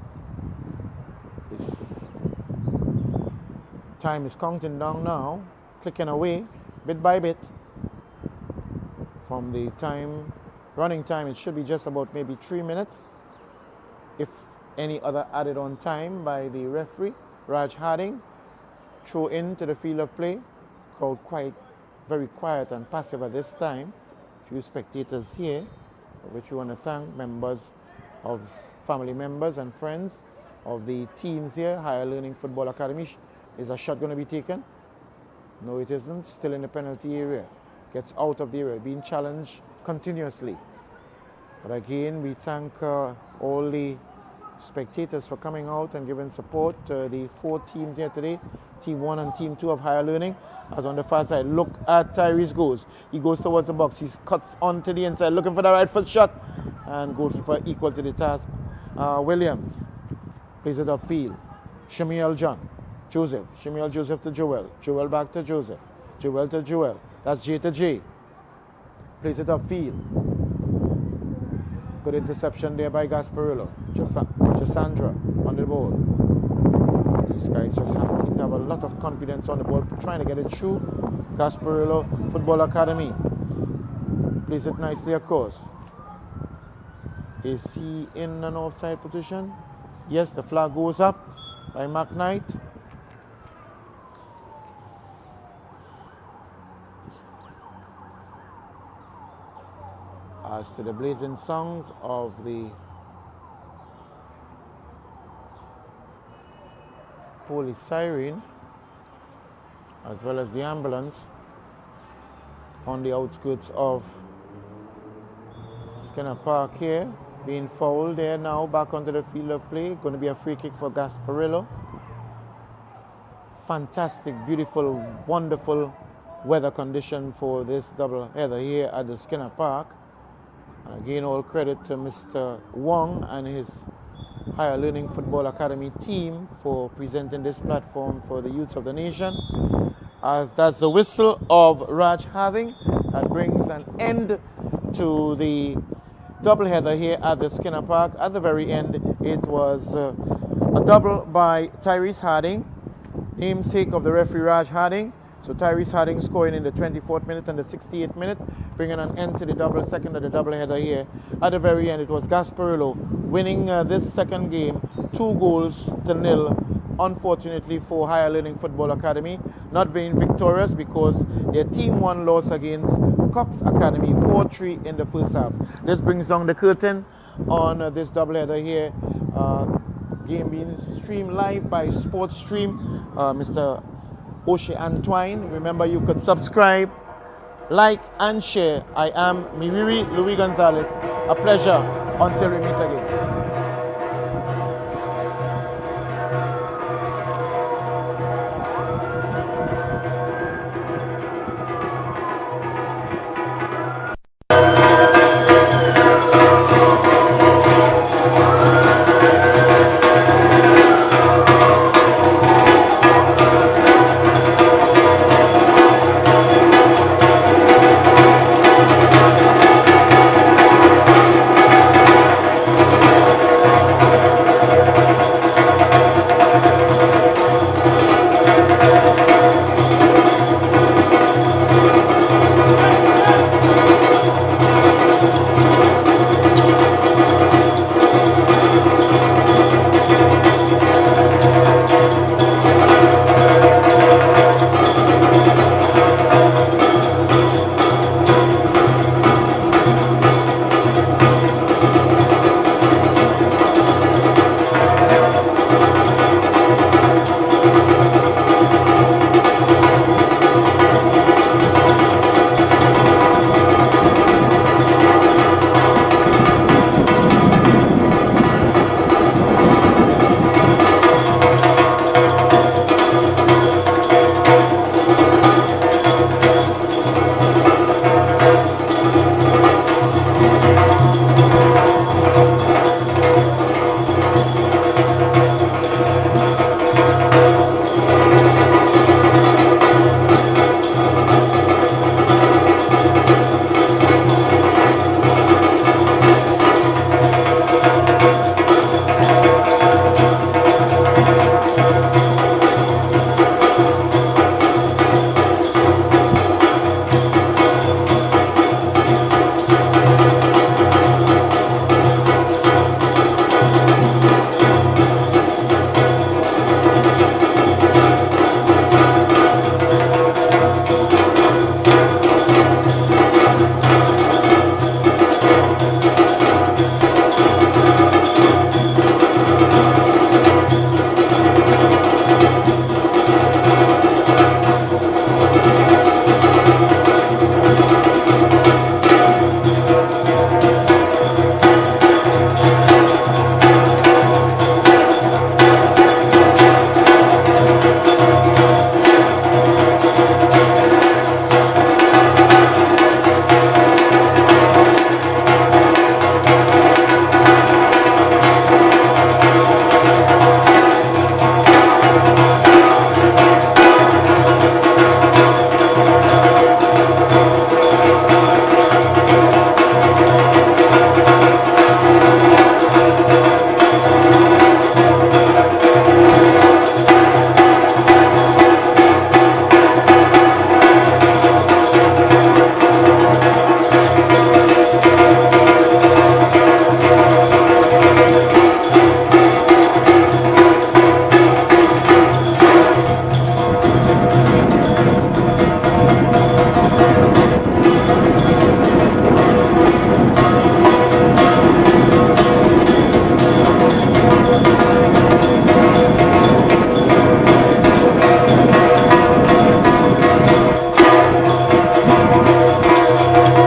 time is counting down now, clicking away bit by bit. From the running time, it should be just about maybe 3 minutes, if any other added on time by the referee, Raj Harding. Throw into the field of play. Crowd very quiet and passive at this time. Few spectators here, which we want to thank, family members and friends of the teams here. Higher Learning Football Academy. Is a shot going to be taken? No, it isn't. Still in the penalty area. Gets out of the area, being challenged continuously. But again, we thank all the spectators for coming out and giving support to the 4 teams here today. Team 1 and Team 2 of Higher Learning. As on the far side, look at Tyrese goes. He goes towards the box. He cuts onto the inside, looking for the right foot shot. And goalkeeper equal to the task. Williams plays it upfield. Shamiel Joseph. Shamiel Joseph to Joel. Joel back to Joseph. Joel to Joel. That's J to J. Plays it upfield. Good interception there by Gasparillo. Sandra on the ball. These guys just seem to have a lot of confidence on the ball, trying to get it through. Gasparillo Football Academy. Plays it nicely across. Is he in an offside position? Yes, the flag goes up by Mark Knight. As to the blazing songs of the police siren, as well as the ambulance on the outskirts of Skinner Park here, being fouled there now, back onto the field of play. Going to be a free kick for Gasparillo. Fantastic, beautiful, wonderful weather condition for this double header here at the Skinner Park. And again, all credit to Mr. Wong and his Higher Learning Football Academy team for presenting this platform for the youth of the nation. As that's the whistle of Raj Having, that brings an end to the doubleheader here at the Skinner Park. At the very end, it was a double by Tyrese Harding, namesake of the referee Raj Harding. So Tyrese Harding scoring in the 24th minute and the 68th minute, bringing an end to the second of the doubleheader here. At the very end, it was Gasparillo winning this second game 2-0. Unfortunately for Higher Learning Football Academy, not being victorious because their team 1 loss against Cox Academy 4-3 in the first half. This brings down the curtain on this doubleheader here. Game being streamed live by Sports Stream. Mr. Oshe Antoine. Remember, you could subscribe, like, and share. I am Miriri Louis Gonzalez. A pleasure until we meet again.